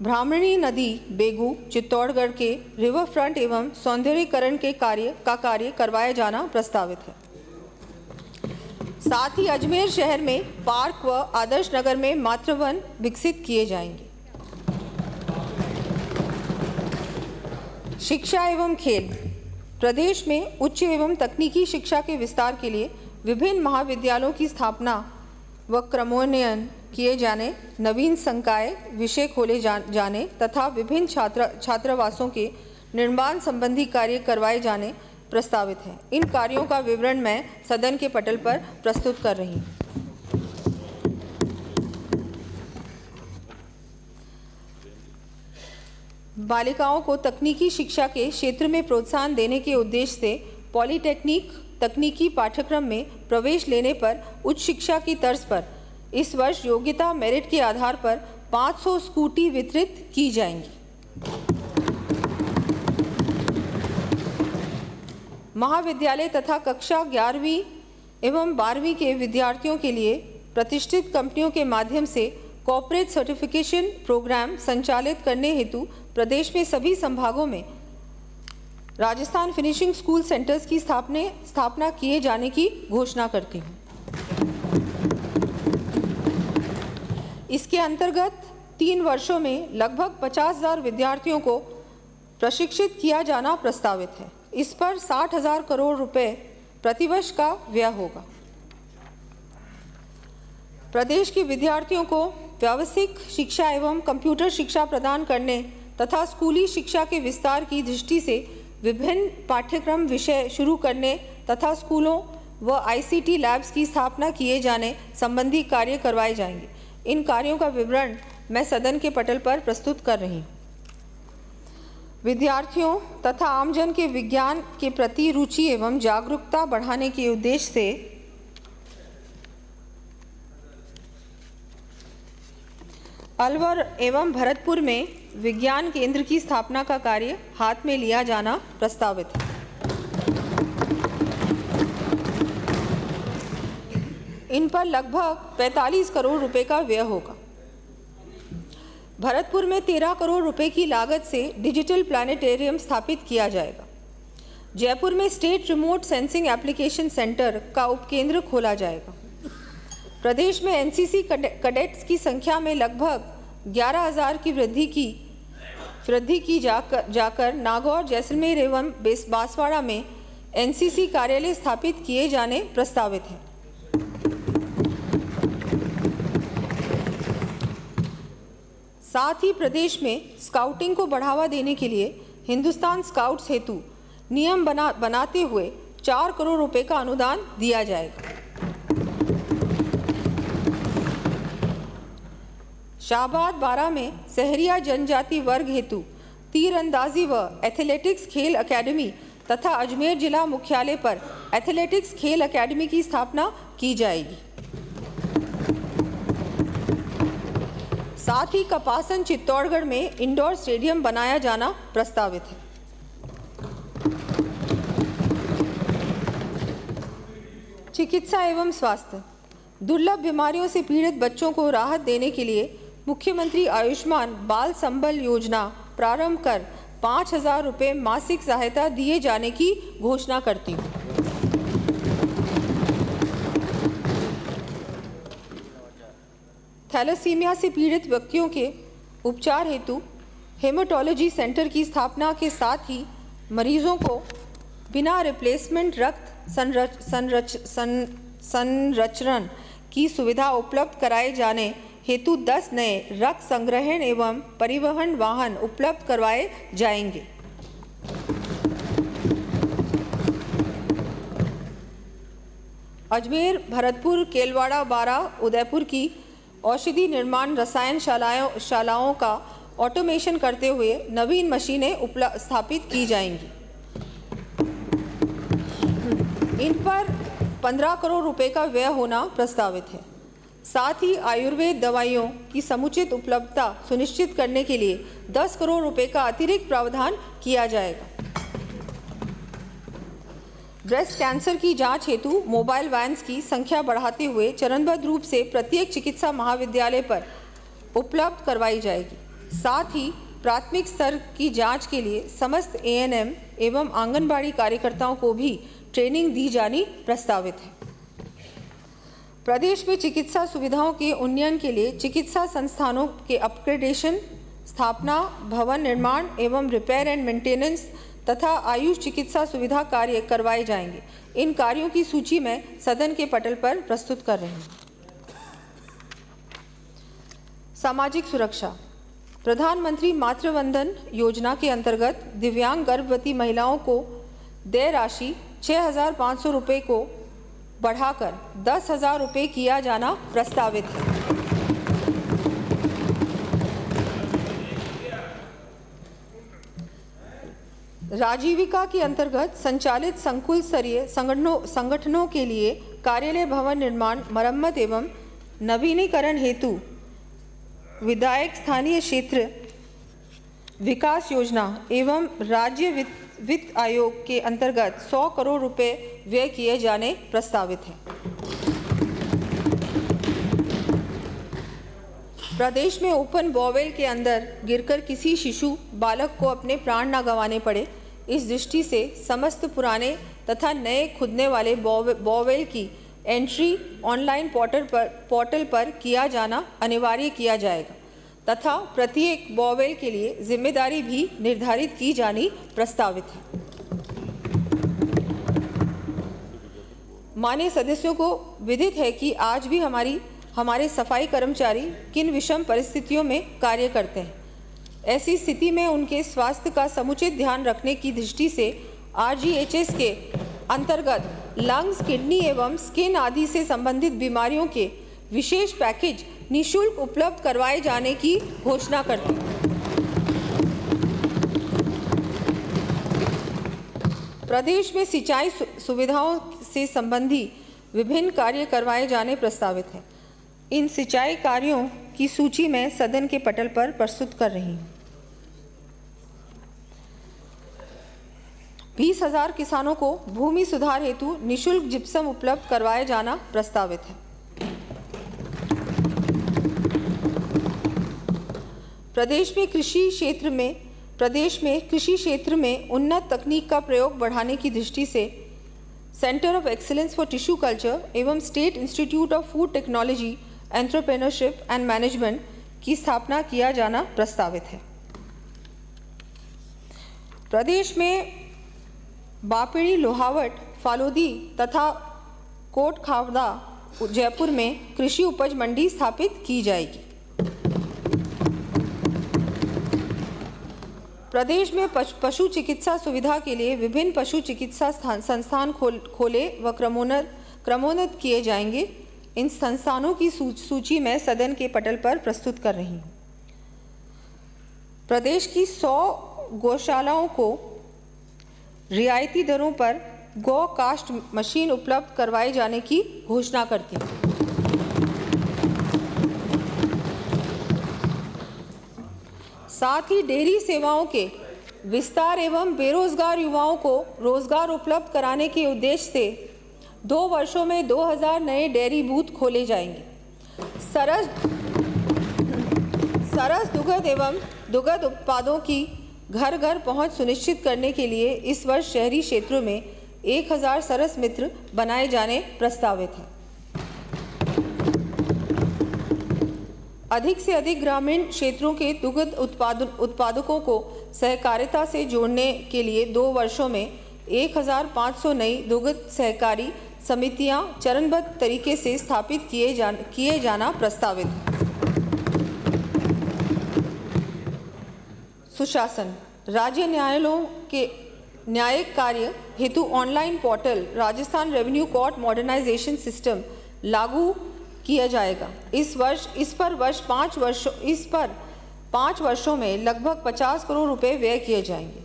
ब्राह्मणी नदी बेगू चित्तौड़गढ़ के रिवर फ्रंट एवं सौंदर्यीकरण के कार्य करवाया जाना प्रस्तावित है। साथ ही अजमेर शहर में पार्क व आदर्श नगर में मातृवन विकसित किए जाएंगे। शिक्षा एवं खेल। प्रदेश में उच्च एवं तकनीकी शिक्षा के विस्तार के लिए विभिन्न महाविद्यालयों की स्थापना व क्रमोन्नयन किए जाने, नवीन संकाय विषय खोले जाने तथा विभिन्न छात्रावासों के निर्माण संबंधी कार्य करवाए जाने प्रस्तावित है। इन कार्यों का विवरण मैं सदन के पटल पर प्रस्तुत कर रही हूँ। बालिकाओं को तकनीकी शिक्षा के क्षेत्र में प्रोत्साहन देने के उद्देश्य से पॉलीटेक्निक तकनीकी पाठ्यक्रम में प्रवेश लेने पर उच्च शिक्षा की तर्ज पर इस वर्ष योग्यता मेरिट के आधार पर 500 स्कूटी वितरित की जाएंगी। महाविद्यालय तथा कक्षा 11वीं एवं 12वीं के विद्यार्थियों के लिए प्रतिष्ठित कंपनियों के माध्यम से कॉर्पोरेट सर्टिफिकेशन प्रोग्राम संचालित करने हेतु प्रदेश में सभी संभागों में राजस्थान फिनिशिंग स्कूल सेंटर्स की स्थापना किए जाने की घोषणा करती हूँ। इसके अंतर्गत 3 वर्षों में लगभग 50,000 विद्यार्थियों को प्रशिक्षित किया जाना प्रस्तावित है। इस पर 60,000 करोड़ रुपए प्रतिवर्ष का व्यय होगा। प्रदेश के विद्यार्थियों को व्यावसायिक शिक्षा एवं कंप्यूटर शिक्षा प्रदान करने तथा स्कूली शिक्षा के विस्तार की दृष्टि से विभिन्न पाठ्यक्रम विषय शुरू करने तथा स्कूलों व ICT लैब्स की स्थापना किए जाने संबंधी कार्य करवाए जाएंगे। इन कार्यों का विवरण मैं सदन के पटल पर प्रस्तुत कर रही हूँ। विद्यार्थियों तथा आमजन के विज्ञान के प्रति रुचि एवं जागरूकता बढ़ाने के उद्देश्य से अलवर एवं भरतपुर में विज्ञान केंद्र की स्थापना का कार्य हाथ में लिया जाना प्रस्तावित है। इन पर लगभग 45 करोड़ रुपए का व्यय होगा। भरतपुर में 13 करोड़ रुपए की लागत से डिजिटल प्लानिटेरियम स्थापित किया जाएगा। जयपुर में state remote sensing application centre का उपकेंद्र खोला जाएगा। प्रदेश में NCC कैडेट्स की संख्या में लगभग 11,000 की वृद्धि की जाकर नागौर, जैसलमेर एवं बांसवाड़ा में NCC कार्यालय स्थापित किए जाने प्रस्तावित है। साथ ही प्रदेश में स्काउटिंग को बढ़ावा देने के लिए हिंदुस्तान स्काउट्स हेतु नियम बनाते हुए 4 करोड़ रुपए का अनुदान दिया जाएगा। शाहबाद बारा में सहरिया जनजाति वर्ग हेतु तीरंदाजी व एथलेटिक्स खेल अकेडमी तथा अजमेर जिला मुख्यालय पर एथलेटिक्स खेल अकेडमी की स्थापना की जाएगी। साथ ही कपासन चित्तौड़गढ़ में इंडोर स्टेडियम बनाया जाना प्रस्तावित है। चिकित्सा एवं स्वास्थ्य। दुर्लभ बीमारियों से पीड़ित बच्चों को राहत देने के लिए मुख्यमंत्री आयुष्मान बाल संबल योजना प्रारंभ कर 5,000 रुपये मासिक सहायता दिए जाने की घोषणा करती हूँ। थैलेसीमिया से पीड़ित व्यक्तियों के उपचार हेतु हेमाटोलॉजी सेंटर की स्थापना के साथ ही मरीजों को बिना रिप्लेसमेंट रक्त संरक्षण की सुविधा उपलब्ध कराए जाने हेतु 10 नए रक्त संग्रहण एवं परिवहन वाहन उपलब्ध करवाए जाएंगे। अजमेर, भरतपुर, केलवाड़ा, बारा, उदयपुर की औषधि निर्माण रसायन शालाओं का ऑटोमेशन करते हुए नवीन मशीनें स्थापित की जाएंगी। इन पर 15 करोड़ रुपए का व्यय होना प्रस्तावित है। साथ ही आयुर्वेद दवाइयों की समुचित उपलब्धता सुनिश्चित करने के लिए 10 करोड़ रुपए का अतिरिक्त प्रावधान किया जाएगा। ब्रेस्ट कैंसर की जांच हेतु मोबाइल वैन्स की संख्या बढ़ाते हुए चरणबद्ध रूप से प्रत्येक चिकित्सा महाविद्यालय पर उपलब्ध करवाई जाएगी। साथ ही प्राथमिक स्तर की जांच के लिए समस्त ANM एवं आंगनबाड़ी कार्यकर्ताओं को भी ट्रेनिंग दी जानी प्रस्तावित है। प्रदेश में चिकित्सा सुविधाओं के उन्नयन के लिए चिकित्सा संस्थानों के अपग्रेडेशन, स्थापना, भवन निर्माण एवं रिपेयर एंड मेंटेनेंस तथा आयुष चिकित्सा सुविधा कार्य करवाए जाएंगे। इन कार्यों की सूची में सदन के पटल पर प्रस्तुत कर रहे हैं। सामाजिक सुरक्षा। प्रधानमंत्री मातृवंदन योजना के अंतर्गत दिव्यांग गर्भवती महिलाओं को देय राशि 6,500 रुपये को बढ़ाकर 10,000 रुपये किया जाना प्रस्तावित है। राजीविका के अंतर्गत संचालित संकुल स्तरीय संगठनों के लिए कार्यालय भवन निर्माण, मरम्मत एवं नवीनीकरण हेतु विधायक स्थानीय क्षेत्र विकास योजना एवं राज्य वित्त आयोग के अंतर्गत 100 करोड़ रुपए व्यय किए जाने प्रस्तावित है। प्रदेश में ओपन बोरवेल के अंदर गिरकर किसी शिशु बालक को अपने प्राण न गंवाने पड़े, इस दृष्टि से समस्त पुराने तथा नए खुदने वाले बोरवेल की एंट्री ऑनलाइन पोर्टल पर किया जाना अनिवार्य किया जाएगा तथा प्रत्येक बोरवेल के लिए जिम्मेदारी भी निर्धारित की जानी प्रस्तावित है। माननीय सदस्यों को विदित है कि आज भी हमारे सफाई कर्मचारी किन विषम परिस्थितियों में कार्य करते हैं। ऐसी स्थिति में उनके स्वास्थ्य का समुचित ध्यान रखने की दृष्टि से RGHS के अंतर्गत लंग्स, किडनी एवं स्किन आदि से संबंधित बीमारियों के विशेष पैकेज निःशुल्क उपलब्ध करवाए जाने की घोषणा करते हैं। प्रदेश में सिंचाई सुविधाओं से संबंधी विभिन्न कार्य करवाए जाने प्रस्तावित हैं। इन सिंचाई कार्यों की सूची में सदन के पटल पर प्रस्तुत कर रही हूँ। 20,000 किसानों को भूमि सुधार हेतु निःशुल्क जिप्सम उपलब्ध करवाया जाना प्रस्तावित है। प्रदेश में कृषि क्षेत्र में उन्नत तकनीक का प्रयोग बढ़ाने की दृष्टि से centre of excellence for tissue culture एवं state institute of food technology, entrepreneurship and management की स्थापना किया जाना प्रस्तावित है। प्रदेश में बापिड़ी, लोहावट, फालोदी तथा कोट खावड़ा, जयपुर में कृषि उपज मंडी स्थापित की जाएगी। प्रदेश में पशु चिकित्सा सुविधा के लिए विभिन्न पशु चिकित्सा संस्थान खोले व क्रमोन्नत किए जाएंगे। इन संस्थानों की सूची में सदन के पटल पर प्रस्तुत कर रही हूँ। प्रदेश की 100 गौशालाओं को रियायती दरों पर गौ कास्ट मशीन उपलब्ध करवाए जाने की घोषणा करती हूँ। साथ ही डेयरी सेवाओं के विस्तार एवं बेरोजगार युवाओं को रोजगार उपलब्ध कराने के उद्देश्य से 2 वर्षों में 2000 नए डेयरी बूथ खोले जाएंगे। सरस दुग्ध एवं दुग्ध उत्पादों की घर घर पहुंच सुनिश्चित करने के लिए इस वर्ष शहरी क्षेत्रों में 1000 सरस मित्र बनाए जाने प्रस्तावित है। अधिक से अधिक ग्रामीण क्षेत्रों के दुग्ध उत्पादकों को सहकारिता से जोड़ने के लिए 2 वर्षों में 1500 नई दुग्ध सहकारी समितियां चरणबद्ध तरीके से स्थापित किए जाना प्रस्तावित है। सुशासन राज्य न्यायालयों के न्यायिक कार्य हेतु online portal Rajasthan revenue court modernisation system लागू किया जाएगा। इस पर 5 वर्षों में लगभग 50 करोड़ रुपए व्यय किए जाएंगे।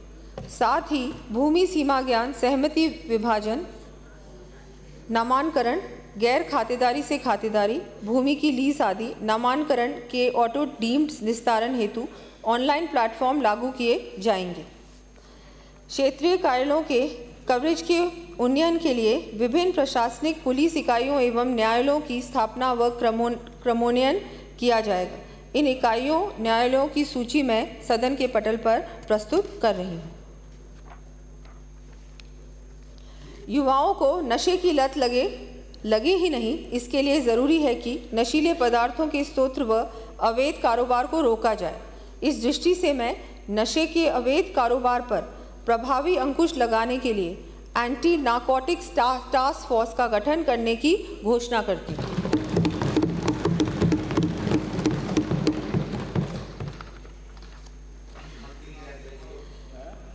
साथ ही भूमि सीमा ज्ञान, सहमति विभाजन, नामांकन, गैर खातेदारी से खातेदारी, भूमि की लीज आदि नामांकन के ऑटो डीम्ड निस्तारण हेतु ऑनलाइन प्लेटफॉर्म लागू किए जाएंगे। क्षेत्रीय कार्यालयों के कवरेज के उन्नयन के लिए विभिन्न प्रशासनिक पुलिस इकाइयों एवं न्यायालयों की स्थापना व क्रमोन्नयन किया जाएगा। इन इकाइयों न्यायालयों की सूची मैं सदन के पटल पर प्रस्तुत कर रही हूँ। युवाओं को नशे की लत लगे ही नहीं, इसके लिए ज़रूरी है कि नशीले पदार्थों के स्रोत व अवैध कारोबार को रोका जाए। इस दृष्टि से मैं नशे के अवैध कारोबार पर प्रभावी अंकुश लगाने के लिए एंटी नारकोटिक्स टास्क फोर्स का गठन करने की घोषणा करती हूँ।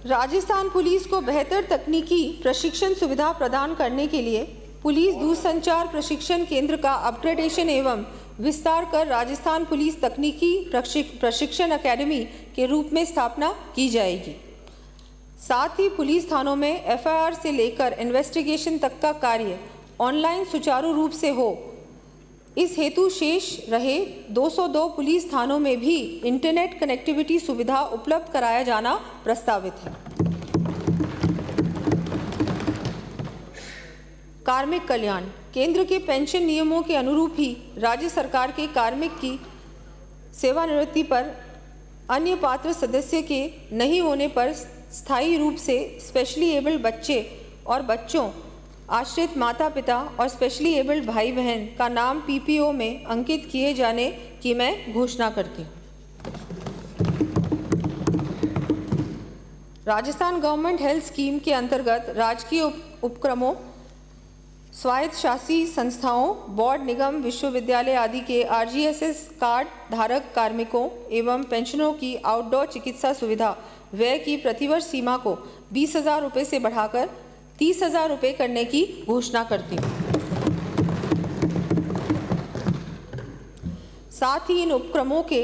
राजस्थान पुलिस को बेहतर तकनीकी प्रशिक्षण सुविधा प्रदान करने के लिए पुलिस दूरसंचार प्रशिक्षण केंद्र का अपग्रेडेशन एवं विस्तार कर राजस्थान पुलिस तकनीकी प्रशिक्षण अकेडमी के रूप में स्थापना की जाएगी। साथ ही पुलिस थानों में एफआईआर से लेकर इन्वेस्टिगेशन तक का कार्य ऑनलाइन सुचारू रूप से हो, इस हेतु शेष रहे 202 पुलिस थानों में भी इंटरनेट कनेक्टिविटी सुविधा उपलब्ध कराया जाना प्रस्तावित है। कार्मिक कल्याण केंद्र के पेंशन नियमों के अनुरूप ही राज्य सरकार के कार्मिक की सेवानिवृत्ति पर अन्य पात्र सदस्य के नहीं होने पर स्थायी रूप से स्पेशली एबल्ड बच्चे और बच्चों, आश्रित माता पिता और स्पेशली एबल्ड भाई बहन का नाम पीपीओ में अंकित किए जाने की मैं घोषणा करती हूँ। राजस्थान गवर्नमेंट हेल्थ स्कीम के अंतर्गत राजकीय उपक्रमों, स्वायत्त शासी संस्थाओं, बोर्ड, निगम, विश्वविद्यालय आदि के आरजीएसएस कार्ड धारक कार्मिकों एवं पेंशनरों की आउटडोर चिकित्सा सुविधा व्यय की प्रतिवर्ष सीमा को 20,000 रुपये से बढ़ाकर 30,000 रुपये करने की घोषणा करती हूँ। साथ ही इन उपक्रमों के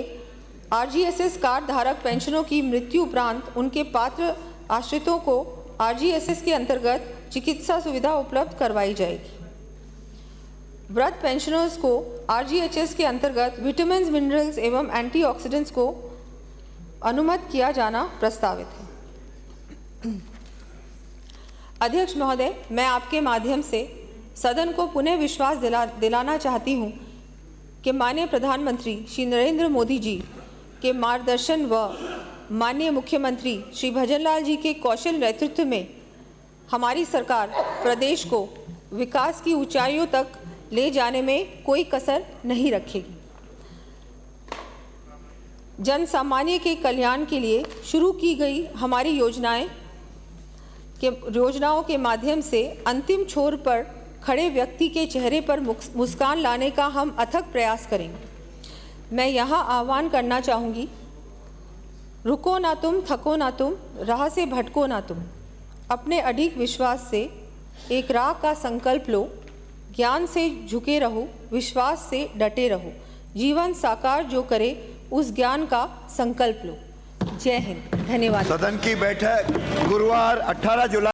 आरजीएसएस कार्ड धारक पेंशनरों की मृत्यु उपरांत उनके पात्र आश्रितों को आरजीएसएस के अंतर्गत चिकित्सा सुविधा उपलब्ध करवाई जाएगी। वृद्ध पेंशनर्स को आरजीएचएस के अंतर्गत विटामिन्स, मिनरल्स एवं एंटीऑक्सीडेंट्स को अनुमत किया जाना प्रस्तावित है। अध्यक्ष महोदय, मैं आपके माध्यम से सदन को पुनः विश्वास दिलाना चाहती हूँ कि माननीय प्रधानमंत्री श्री नरेंद्र मोदी जी के मार्गदर्शन व माननीय मुख्यमंत्री श्री भजनलाल जी के कौशल नेतृत्व में हमारी सरकार प्रदेश को विकास की ऊंचाइयों तक ले जाने में कोई कसर नहीं रखेगी। जन सामान्य के कल्याण के लिए शुरू की गई हमारी योजनाओं के माध्यम से अंतिम छोर पर खड़े व्यक्ति के चेहरे पर मुस्कान लाने का हम अथक प्रयास करेंगे। मैं यहाँ आह्वान करना चाहूँगी, रुको ना तुम, थको ना तुम, राह से भटको ना तुम। अपने अडिग विश्वास से एक राह का संकल्प लो, ज्ञान से झुके रहो, विश्वास से डटे रहो, जीवन साकार जो करे उस ज्ञान का संकल्प लो। जय हिंद। धन्यवाद। सदन की बैठक गुरुवार 18 जुलाई